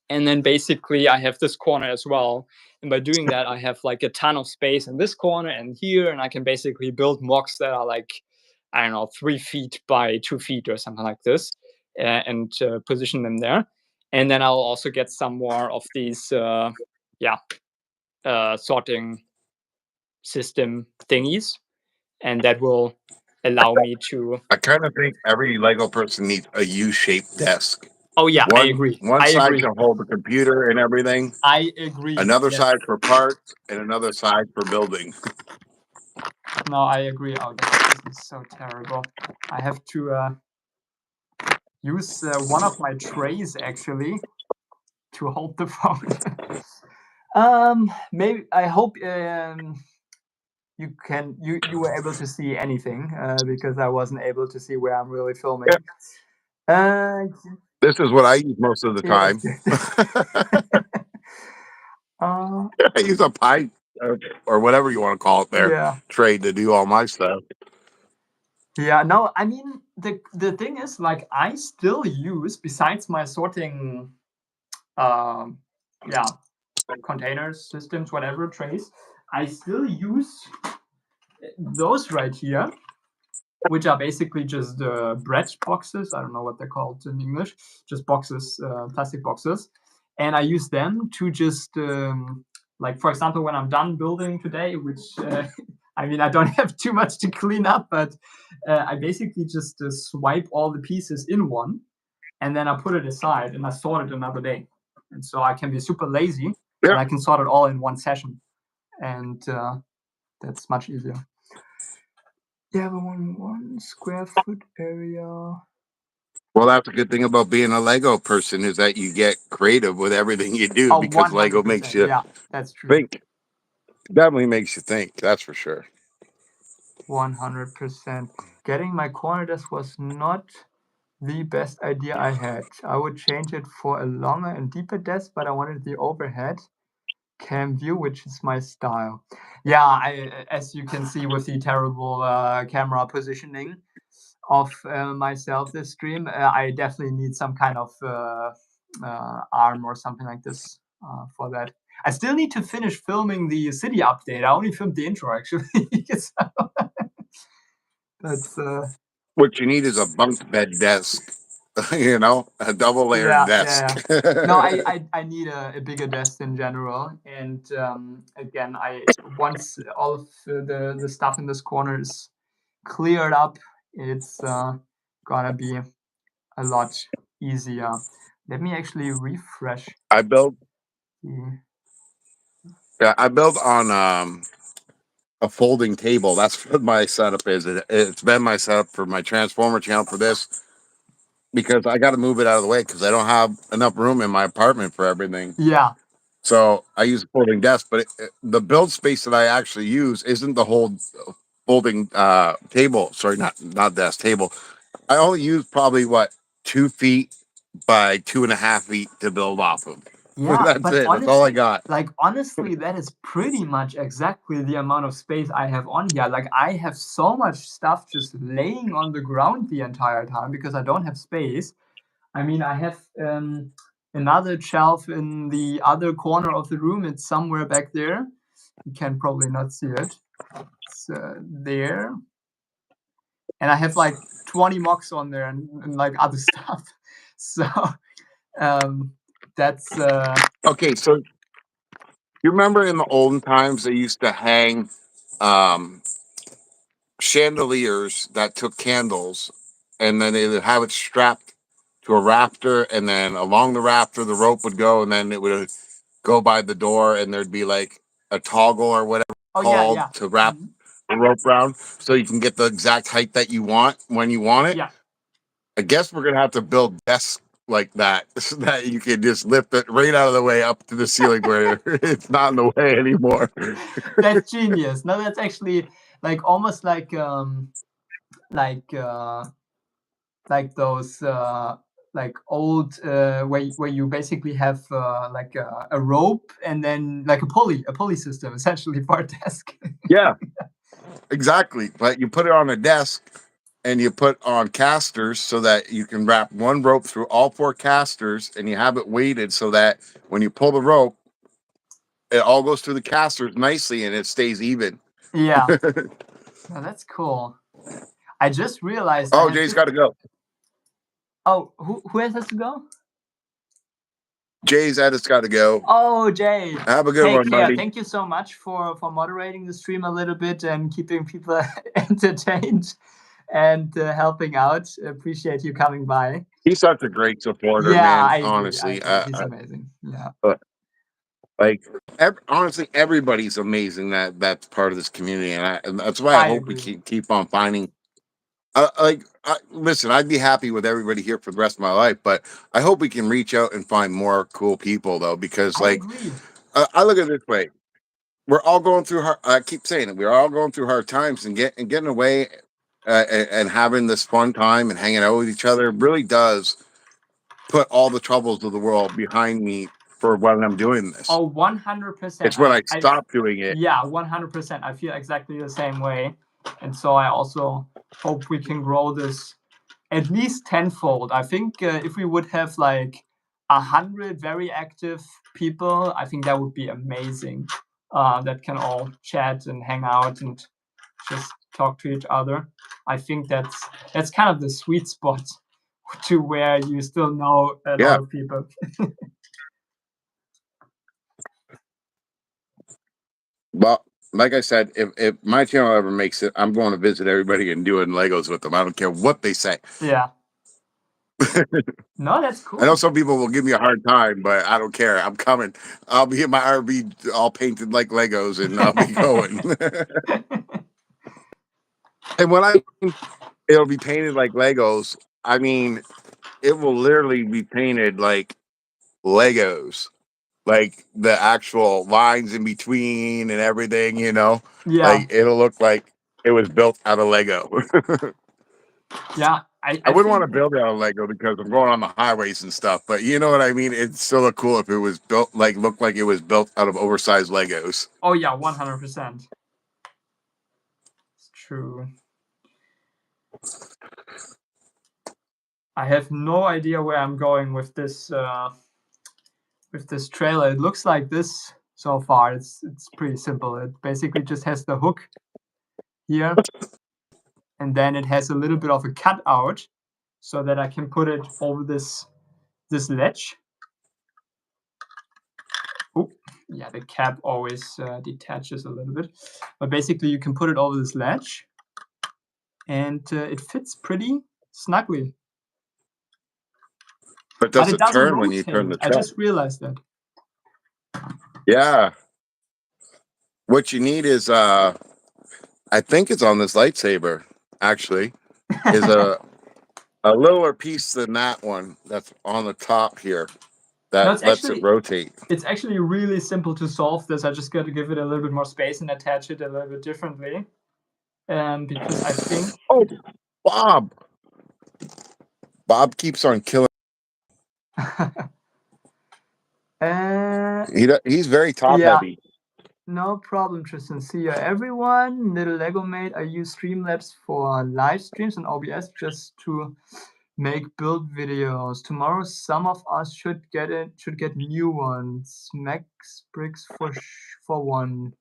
And then basically I have this corner as well. And by doing that, I have like a ton of space in this corner and here, and I can basically build MOCs that are like, I don't know, 3 feet by 2 feet or something like this, and position them there. And then I'll also get some more of these, sorting system thingies, and that will allow me to. I kind of think every Lego person needs a U-shaped desk. Oh yeah, I agree. One I side agree. to hold the computer and everything, I agree. another Yes. side for parts, and another side for building. No, I agree. Oh, this is so terrible. I have to use one of my trays actually to hold the phone. Maybe I hope you were able to see anything because I wasn't able to see where I'm really filming. Yeah. This is what I use most of the Yes. time. I use a pie or whatever you want to call it there, tray to do all my stuff. Yeah, no, I mean the thing is, like, I still use, besides my sorting um containers, systems, whatever, trays, I still use those right here, which are basically just bread boxes. I don't know what they're called in English, just boxes, plastic boxes. And I use them to just, like, for example, when I'm done building today, which, I mean, I don't have too much to clean up, but I basically just swipe all the pieces in one, and then I put it aside and I sort it another day. And so I can be super lazy and I can sort it all in one session. And that's much easier. Yeah, but 1 square foot area. Well, that's a good thing about being a Lego person is that you get creative with everything you do because Lego makes you that's true. think. Definitely makes you think. That's for sure. 100%. Getting my corner desk was not the best idea I had. I would change it for a longer and deeper desk, but I wanted the overhead cam view, which is my style. Yeah, as you can see with the terrible camera positioning of myself this stream, I definitely need some kind of arm or something like this for that. I still need to finish filming the city update. I only filmed the intro actually. So that's What you need is a bunk bed desk, a double layered desk. No, I need a bigger desk in general. And again, once all of the stuff in this corner is cleared up, it's gonna be a lot easier. Let me actually refresh. I built the- I built on a folding table. That's what my setup is. It's been my setup for my Transformer channel for this because I got to move it out of the way because I don't have enough room in my apartment for everything. Yeah. So I use a folding desk, but the build space that I actually use isn't the whole folding table. Sorry, not desk, table. I only use probably 2 feet by 2.5 feet to build off of. Yeah, That's but it. That's all I honestly, got. like honestly, that is pretty much exactly the amount of space I have on here. Like I have so much stuff just laying on the ground the entire time because I don't have space. I mean, I have another shelf in the other corner of the room. It's somewhere back there. You can probably not see it. It's there. And I have like 20 MOCs on there and like other stuff. So that's Okay, so you remember in the olden times they used to hang chandeliers that took candles, and then they would have it strapped to a rafter, and then along the rafter the rope would go, and then it would go by the door, and there'd be like a toggle or whatever called to wrap the rope around, so you can get the exact height that you want when you want it. Yeah. I guess we're gonna have to build desks like that so that you can just lift it right out of the way up to the ceiling where it's not in the way anymore. That's genius. No, that's actually like almost like those like old where you basically have like a rope and then like a pulley system essentially for a desk. Yeah, exactly. But you put it on a desk and you put on casters so that you can wrap one rope through all 4 casters, and you have it weighted so that when you pull the rope, it all goes through the casters nicely and it stays even. Yeah. Oh, that's cool. I just realized Oh, Jay's got to go. Oh, who else has to go? Jay's at it's got to go. Oh, Jay. Have a good Take one, care. buddy. Thank you so much for moderating the stream a little bit and keeping people entertained and helping out. Appreciate you coming by. He's such a great supporter, Yeah, man. I agree. Honestly, He's amazing. Yeah. like honestly, everybody's amazing that's part of this community, and that's why I I hope we agree. keep on finding. Listen, I'd be happy with everybody here for the rest of my life, but I hope we can reach out and find more cool people, though, because I agree. I look at it this way: we're all going through hard. I keep saying it. We're all going through hard times, and getting away and having this fun time and hanging out with each other really does put all the troubles of the world behind me for when I'm doing this. Oh, 100%. It's when I stop doing it. Yeah, 100%. I feel exactly the same way. And so I also hope we can grow this at least tenfold. I think if we would have like 100 very active people, I think that would be amazing. That can all chat and hang out and just talk to each other. I think that's kind of the sweet spot to where you still know a lot of people. Well, like I said, if my channel ever makes it, I'm going to visit everybody and doing Legos with them. I don't care what they say. Yeah. No, that's cool. I know some people will give me a hard time, but I don't care. I'm coming. I'll be in my RV all painted like Legos, and I'll be going. And when it'll be painted like Legos, I mean, it will literally be painted like Legos, like the actual lines in between and everything. Yeah. Like it'll look like it was built out of Lego. Yeah. I wouldn't want to build it out of Lego because I'm going on the highways and stuff, but you know what I mean? It'd still look cool if it was built looked like it was built out of oversized Legos. Oh yeah, 100%. It's true. I have no idea where I'm going with this trailer. It looks like this so far. It's pretty simple. It basically just has the hook here, and then it has a little bit of a cutout so that I can put it over this ledge. Oop. Yeah, the cap always detaches a little bit, but basically you can put it over this ledge, and it fits pretty snugly. But does it it doesn't turn when you rotate. turn the I truck? just realized that. Yeah. What you need is I think it's on this lightsaber, actually, is a littler piece than that one that's on the top here that lets it rotate. It's actually really simple to solve this. I just got to give it a little bit more space and attach it a little bit differently. Because I think... Oh, Bob! Bob keeps on killing. He's very top heavy. No problem, Tristan. See you, everyone. Little Lego mate. I use Streamlabs for live streams and OBS just to make build videos. Tomorrow, some of us should get new ones. Max bricks for one.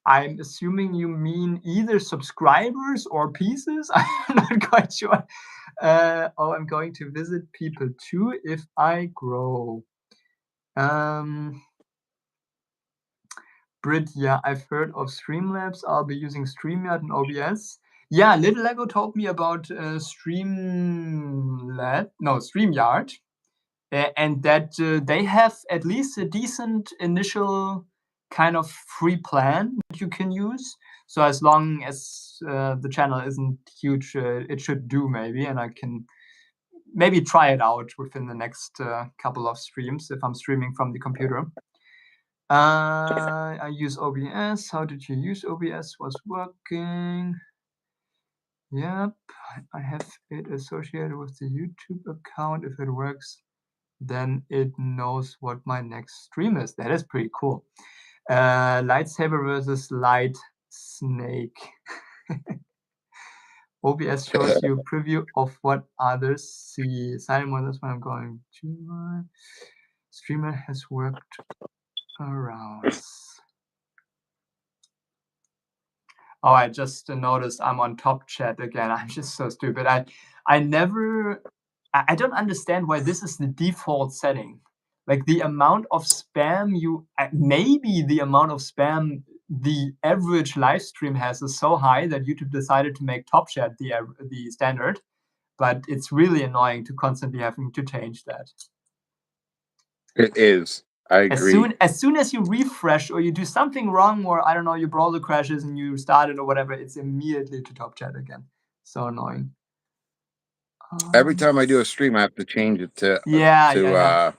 I'm assuming you mean either subscribers or pieces. I'm not quite sure. Oh, I'm going to visit people too if I grow. Brit, yeah, I've heard of Streamlabs. I'll be using StreamYard and OBS. Yeah, Little Lego told me about StreamYard, and that they have at least a decent initial kind of free plan that you can use. So as long as the channel isn't huge, it should do maybe, and I can maybe try it out within the next couple of streams if I'm streaming from the computer. I use OBS. How did you use OBS? Was working. Yep, I have it associated with the YouTube account. If it works, then it knows what my next stream is. That is pretty cool. Lightsaber versus light snake. OBS shows you a preview of what others see. Simon, that's what I'm going to. Streamer has worked around. Oh, I just noticed I'm on top chat again. I'm just so stupid. I don't understand why this is the default setting. Like the amount of spam maybe the amount of spam the average live stream has is so high that YouTube decided to make Top Chat the standard, but it's really annoying to constantly having to change that. It is. I agree. As soon as you refresh or you do something wrong, or I don't know, your browser crashes and you start it or whatever, it's immediately to Top Chat again. So annoying. Every time I do a stream, I have to change it to Yeah.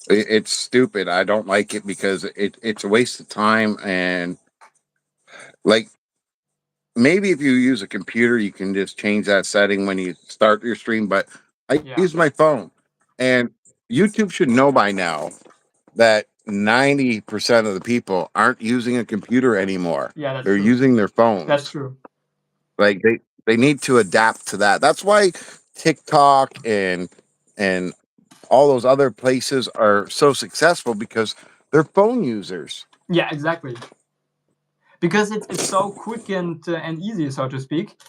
it's stupid. I don't like it because it's a waste of time. And like, maybe if you use a computer, you can just change that setting when you start your stream. But I Yeah. use my phone, and YouTube should know by now that 90% of the people aren't using a computer anymore. Yeah, that's They're true. using their That's phones. true. Like they need to adapt to that. That's why TikTok and all those other places are so successful, because they're phone users. Yeah, exactly. Because it's so quick and easy, so to speak.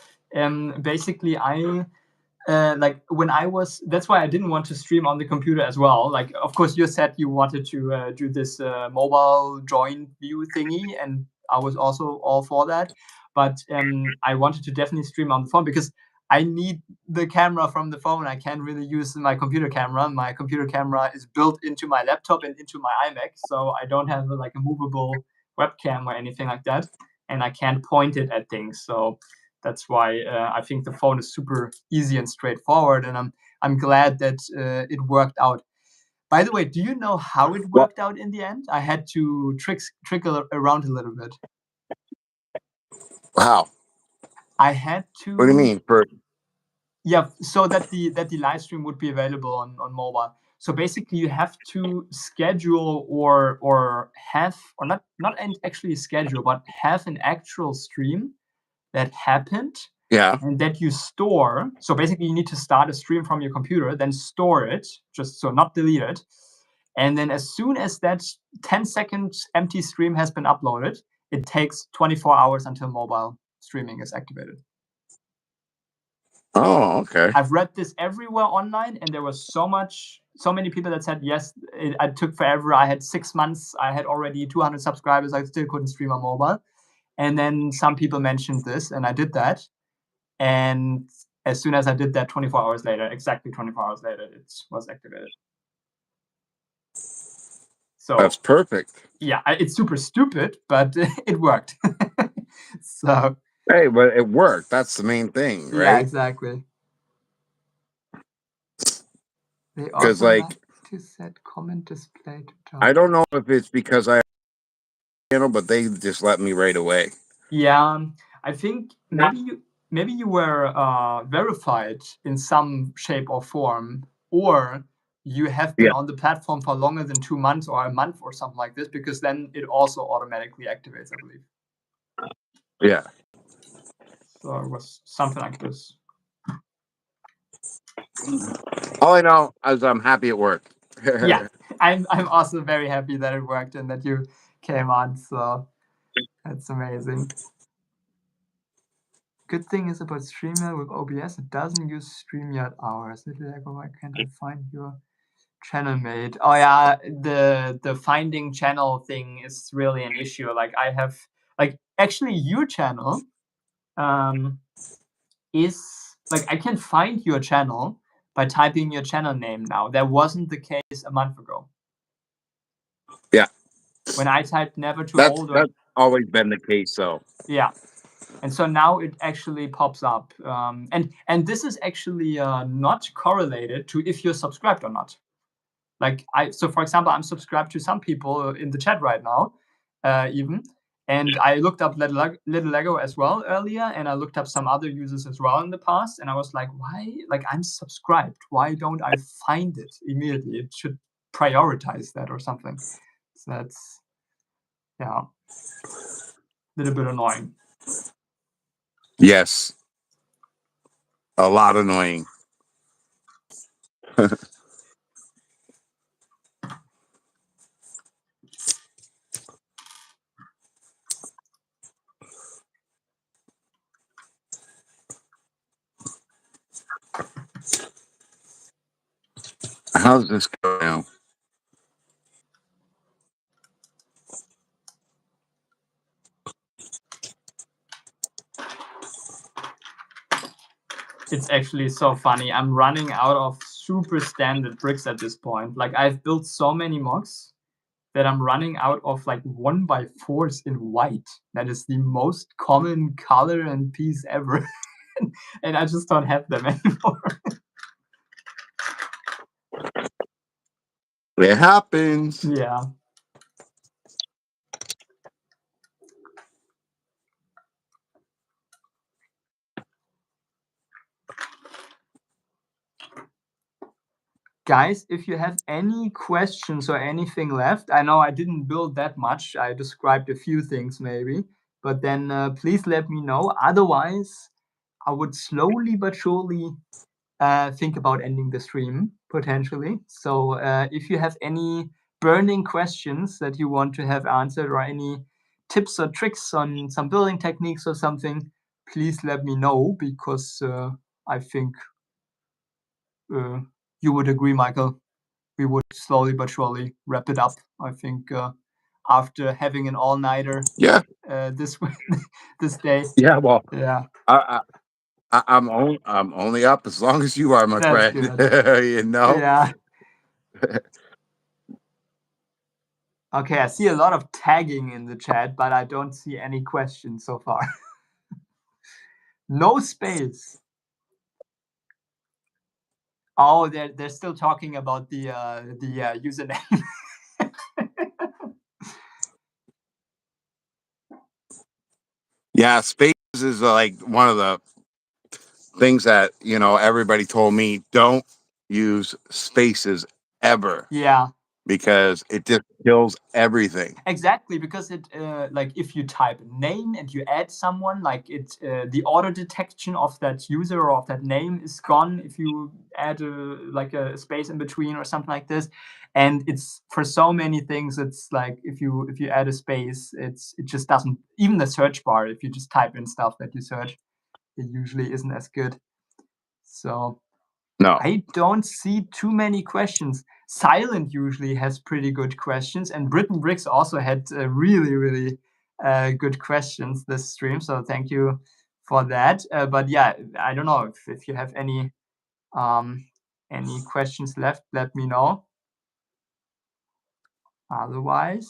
Basically, I like when I was. That's why I didn't want to stream on the computer as well. Like, of course, you said you wanted to do this mobile joint view thingy, and I was also all for that. But I wanted to definitely stream on the phone because I need the camera from the phone. I can't really use my computer camera. My computer camera is built into my laptop and into my iMac, so I don't have like a movable webcam or anything like that, and I can't point it at things. So that's why I think the phone is super easy and straightforward, and I'm glad that it worked out. By the way, do you know how it Well, worked out in the end? I had to trickle around a little bit. wow. I had What do you to, mean? For yeah, so that the live stream would be available on mobile. So basically, you have to schedule or have or not actually schedule, but have an actual stream that happened yeah. and that you store. So basically, you need to start a stream from your computer, then store it, just so not delete it. And then as soon as that 10-second empty stream has been uploaded, it takes 24 hours until mobile streaming is activated. Oh, okay. I've read this everywhere online, and there was so many people that said yes. It took forever. I had 6 months. I had already 200 subscribers. I still couldn't stream on mobile. And then some people mentioned this, and I did that. And as soon as I did that, 24 hours later, exactly 24 hours later, it was activated. That's So perfect. yeah, it's super stupid, but it worked. So Hey, but it worked. That's the main thing, yeah, right? exactly. They Because, also like like, to set comment display to I top. don't know if it's because I channel, but they just let me right away. Yeah, I think maybe you were verified in some shape or form, or you have been Yeah. on the platform for longer than 2 months or a month or something like this, because then it also automatically activates, I believe. Yeah. So it was something like this. All I know is I'm happy it worked. Yeah, I'm also very happy that it worked and that you came on. So that's amazing. Good thing is about StreamYard with OBS, it doesn't use StreamYard hours. Why can't I find your channel mate? Oh yeah, the finding channel thing is really an issue. Like I have actually your channel is like I can find your channel by typing your channel name now. That wasn't the case a month ago. Yeah. When I typed never too That's old or that's always been the case, though. yeah. And so now it actually pops up. And this is actually not correlated to if you're subscribed or not. So for example, I'm subscribed to some people in the chat right now, even. And I looked up Little Lego as well earlier, and I looked up some other users as well in the past. And I was like, why? Like, I'm subscribed. Why don't I find it immediately? It should prioritize that or something. So that's, yeah, a little bit annoying. Yes. A lot annoying. How's this going now. It's actually so funny. I'm running out of super standard bricks at this point. Like, I've built so many MOCs that I'm running out of like 1x4s in white. That is the most common color and piece ever. And I just don't have them anymore. It happens. Yeah. Guys, if you have any questions or anything left, I know I didn't build that much. I described a few things maybe, but then please let me know. Otherwise, I would slowly but surely think about ending the stream potentially. So if you have any burning questions that you want to have answered or any tips or tricks on some building techniques or something, please let me know, because I think you would agree, Michael. We would slowly but surely wrap it up. I think after having an all-nighter Yeah. this this day. Yeah. Well, Yeah, I'm only up as long as you are, my that's friend. good. You know. Yeah. Okay, I see a lot of tagging in the chat, but I don't see any questions so far. No space. Oh, they're still talking about the username. Yeah, spaces is like one of the things that everybody told me, don't use spaces ever, Yeah, because it just kills everything. exactly, because it like if you type name and you add someone, like it the auto detection of that user or of that name is gone if you add a space in between or something like this. And it's for so many things, it's like if you add a space, it just doesn't, even the search bar, if you just type in stuff that you search, it usually isn't as good. So No. I don't see too many questions. Silent usually has pretty good questions, and Britain Bricks also had really, really good questions this stream. So thank you for that. But yeah, I don't know if you have any questions left, let me know. Otherwise,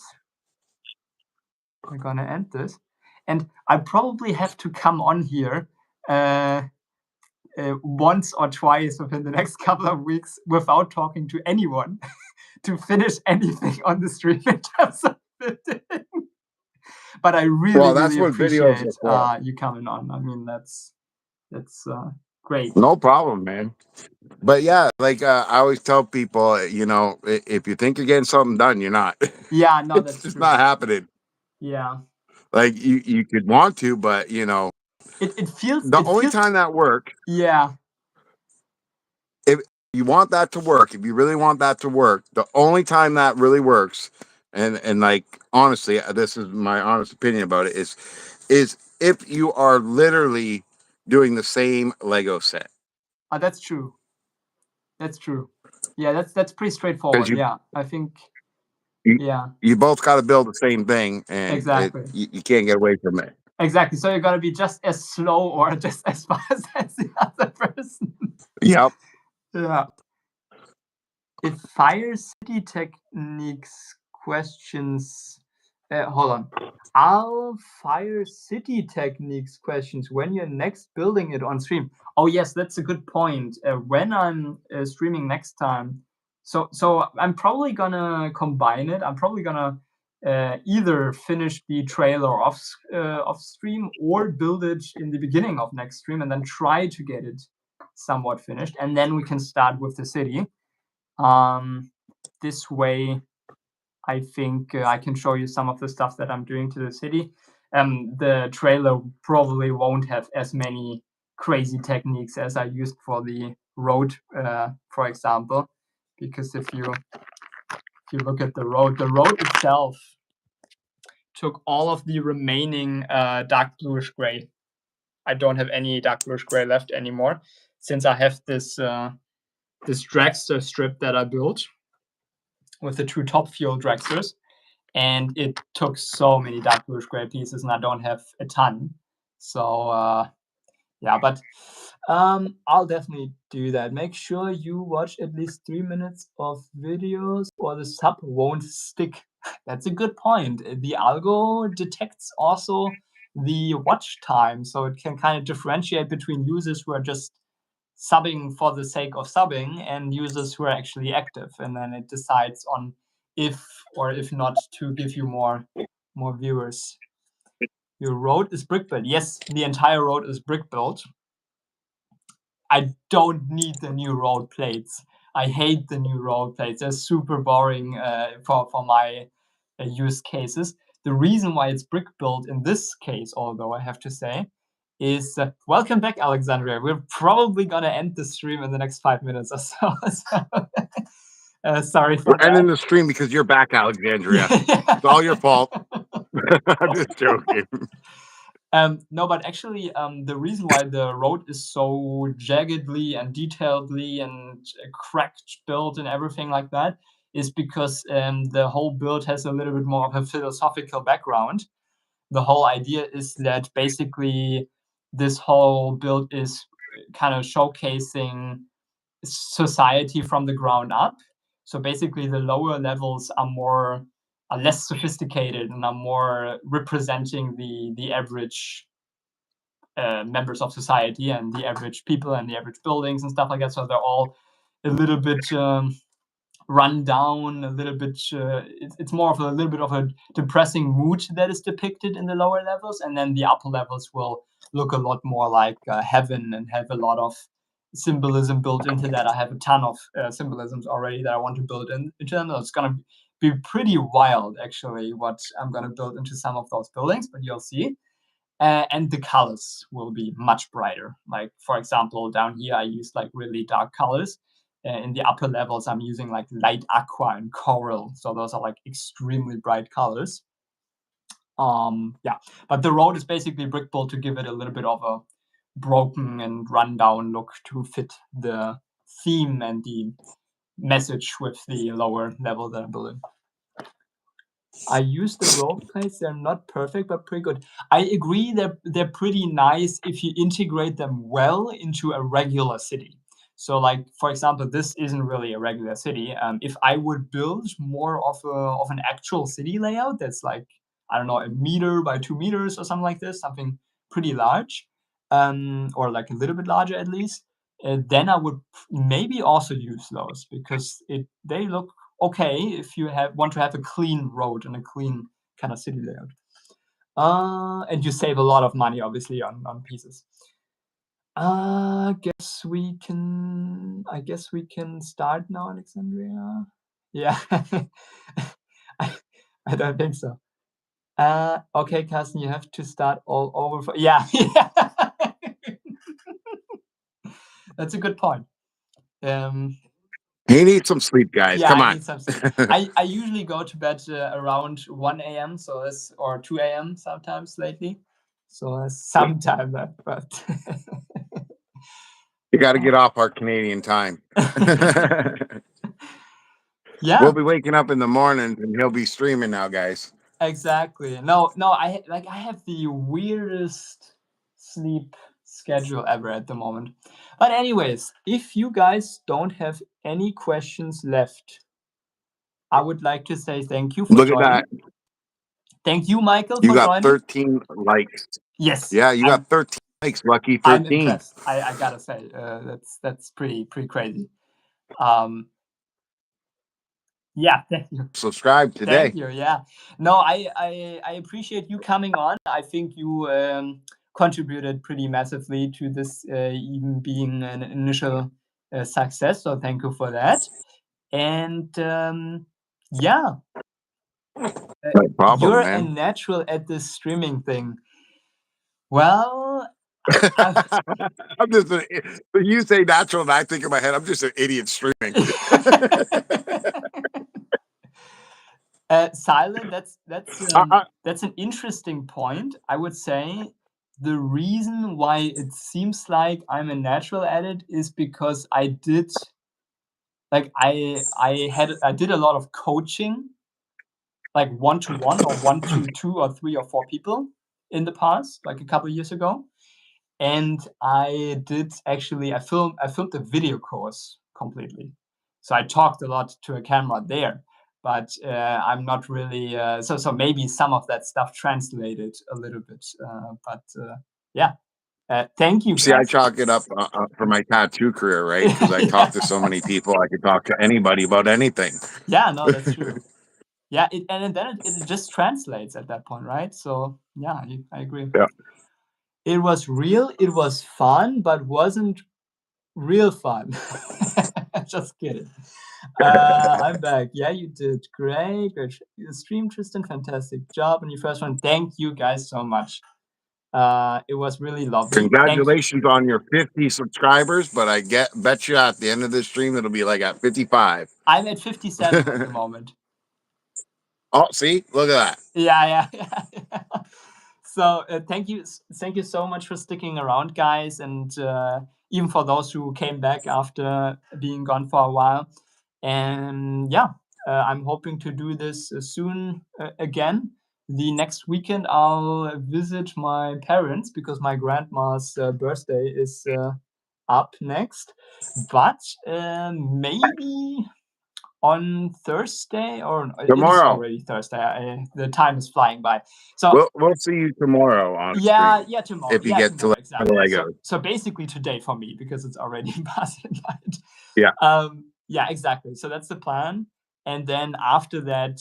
we're gonna end this, and I probably have to come on here once or twice within the next couple of weeks without talking to anyone to finish anything on the stream in terms of building. But I really, Well, that's really what videos appreciate are for. you coming on. I mean, that's great. No problem, man. But yeah, like I always tell people, if you think you're getting something done, you're not. Yeah, no, It's that's just true. not happening. Yeah, Like you could want to, but it feels. the only time that works, Yeah, if you want that to work, if you really want that to work, the only time that really works, and like honestly, this is my honest opinion about it, is if you are literally doing the same Lego set. that's true. That's true. Yeah, that's pretty Because straightforward. Yeah, I think. you, Yeah, you both got to build the same thing, and exactly. you can't get away from it. Exactly. So you gotta be just as slow or just as fast as the other person. Yep. Yeah. If Fire City Techniques questions, hold on. Are Fire City Techniques questions when you're next building it on stream? Oh yes, that's a good point. When I'm streaming next time, so I'm probably gonna combine it. I'm probably gonna either finish the trailer off stream or build it in the beginning of next stream and then try to get it somewhat finished, and then we can start with the city. This way, I think I can show you some of the stuff that I'm doing to the city. The trailer probably won't have as many crazy techniques as I used for the road, for example, because if you look at the road itself took all of the remaining dark bluish gray. I don't have any dark bluish gray left anymore, since I have this this dragster strip that I built. with the two top fuel dragsters, and it took so many dark bluish gray pieces, and I don't have a ton. So yeah, but I'll definitely do that. Make sure you watch at least 3 minutes of videos or the sub won't stick. That's a good point. The algo detects also the watch time, so it can kind of differentiate between users who are just subbing for the sake of subbing and users who are actually active, and then it decides on if or if not to give you more viewers. Your road is brick built. Yes, the entire road is brick built. I don't need the new road plates. I hate the new road plates. They're super boring for my use cases. The reason why it's brick built in this case, although I have to say, is welcome back, Alexandria. We're probably gonna end the stream in the next 5 minutes or so. Sorry for We're ending that. the stream because you're back, Alexandria. It's all your fault. I'm just joking. No, but actually, the reason why the road is so jaggedly and detailedly and cracked built and everything like that is because the whole build has a little bit more of a philosophical background. The whole idea is that basically this whole build is kind of showcasing society from the ground up. So basically, the lower levels are less sophisticated and are more representing the average members of society and the average people and the average buildings and stuff like that. So they're all a little bit run down, a little bit. It's more of a little bit of a depressing mood that is depicted in the lower levels, and then the upper levels will look a lot more like heaven and have a lot of symbolism built into that. I have a ton of symbolisms already that I want to build into them. It's gonna be pretty wild, actually, what I'm gonna build into some of those buildings, but you'll see. And the colors will be much brighter. Like, for example, down here I used like really dark colors. In the upper levels I'm using like light aqua and coral, so those are like extremely bright colors. Yeah, but the road is basically brick built to give it a little bit of a broken and rundown look to fit the theme and the message with the lower level that I'm building. I use the role plays. They're not perfect, but pretty good. I agree they're pretty nice if you integrate them well into a regular city. So, like, for example, this isn't really a regular city. If I would build more of an actual city layout that's like, I don't know, 1 meter by 2 meters or something like this, something pretty large, or like a little bit larger at least, then I would maybe also use those because they look okay if you want to have a clean road and a clean kind of city layout. And you save a lot of money, obviously, on pieces. I guess we can start now, Alexandria. Yeah. I don't think so. Okay, Carsten, you have to start all over. Yeah. That's a good point. He needs some sleep, guys. Yeah, Come I on. need some sleep. I usually go to bed around 1 a.m. or 2 a.m. sometimes lately. So sometime that, but You got to get off our Canadian time. yeah, We'll be waking up in the morning and he'll be streaming now, guys. exactly. No, I have the weirdest sleep schedule ever at the moment. But anyways, if you guys don't have any questions left, I would like to say thank you for Look at joining. that. Thank you, Michael, You for got joining. 13 likes. Yes. Yeah, you got 13 likes, Lucky. I'm 13. impressed. I gotta say, that's pretty crazy. Yeah, thank you. Subscribe today. Thank you. Yeah. No, I appreciate you coming on. I think you contributed pretty massively to this even being an initial success. So thank you for that. And yeah, No problem, you're man. a natural at this streaming thing. Well, I'm just when you say natural, and I think in my head, I'm just an idiot streaming. Silent. That's an interesting point. I would say the reason why it seems like I'm a natural at it is because I did like I did a lot of coaching, like one-to-one or one to two or three or four people in the past, like a couple years ago. And I did actually I filmed a video course completely. So I talked a lot to a camera there, but I'm not really so maybe some of that stuff translated a little bit. But yeah, thank you See, I guys. chalk it up for my tattoo career, right? Because I talk to so many people, I could talk to anybody about anything. Yeah, no, that's true. Yeah, and then it just translates at that point, right? So yeah, I agree. Yeah. It was real, it was fun, but wasn't real fun. Just kidding. I'm back. Yeah, you did great. Great stream, Tristan. Fantastic job on your first one. Thank you guys so much. It was really lovely. Thank you. Congratulations on your 50 subscribers, but bet you at the end of this stream it'll be like at 55. I'm at 57 at the moment. Oh, see, look at that. Yeah. So thank you so much for sticking around, guys, and even for those who came back after being gone for a while. And yeah, I'm hoping to do this soon again. The next weekend, I'll visit my parents because my grandma's birthday is up next. But maybe on Thursday, or it is Tomorrow. already Thursday. The time is flying by. So We'll see you tomorrow on yeah, stream yeah, tomorrow. if you Yeah, get to tomorrow, the exactly. So Legos. so basically today for me because it's already past midnight. Yeah. Yeah, exactly. So that's the plan. And then after that,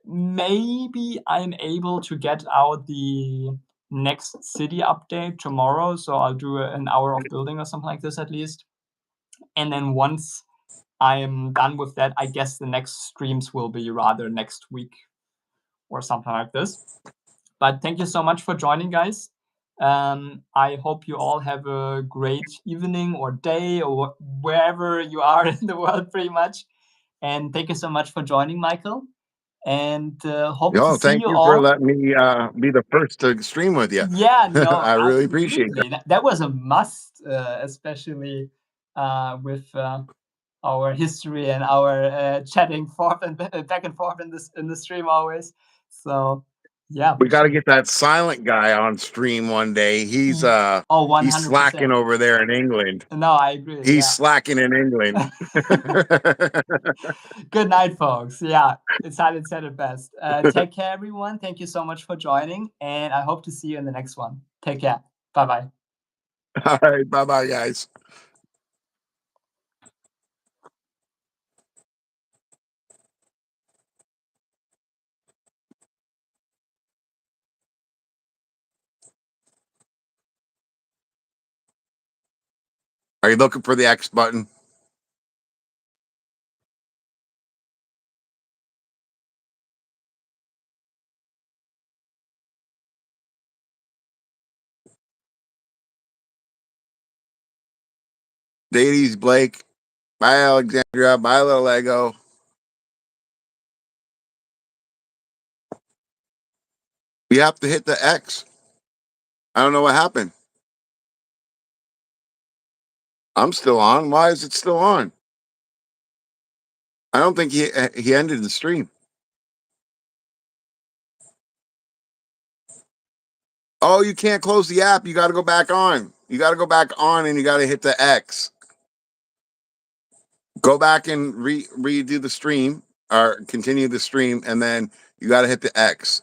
maybe I'm able to get out the next city update tomorrow. So I'll do an hour of building or something like this at least. And then once I am done with that, I guess the next streams will be rather next week or something like this. But thank you so much for joining, guys. I hope you all have a great evening or day or wherever you are in the world, pretty much. And thank you so much for joining, Michael. And hope to Yo, see thank you you for all. letting me be the first to stream with you. Yeah, no, I really appreciate that. absolutely. That was a must, especially with our history and our chatting forth and back and forth in the stream always. So yeah, We we got to should. get that silent guy on stream one day. Oh, He's slacking 100%. over there in England. No, I agree. He's Yeah. slacking in England. Good night, folks. Yeah, silent said it best. Take care, everyone. Thank you so much for joining, and I hope to see you in the next one. Take care. Bye bye. All right, bye bye, guys. Are you looking for the X button? Ladies, Blake. Bye, Alexandria. Bye, little Lego. You have to hit the X. I don't know what happened. I'm still on. Why is it still on? I don't think he ended the stream. Oh, you can't close the app. You got to go back on. You got to go back on and you got to hit the X. Go back and redo the stream or continue the stream, and then you got to hit the X.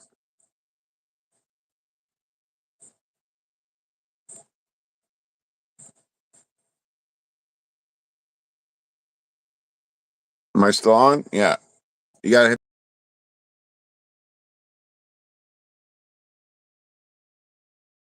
Am I still on? Yeah. You got to hit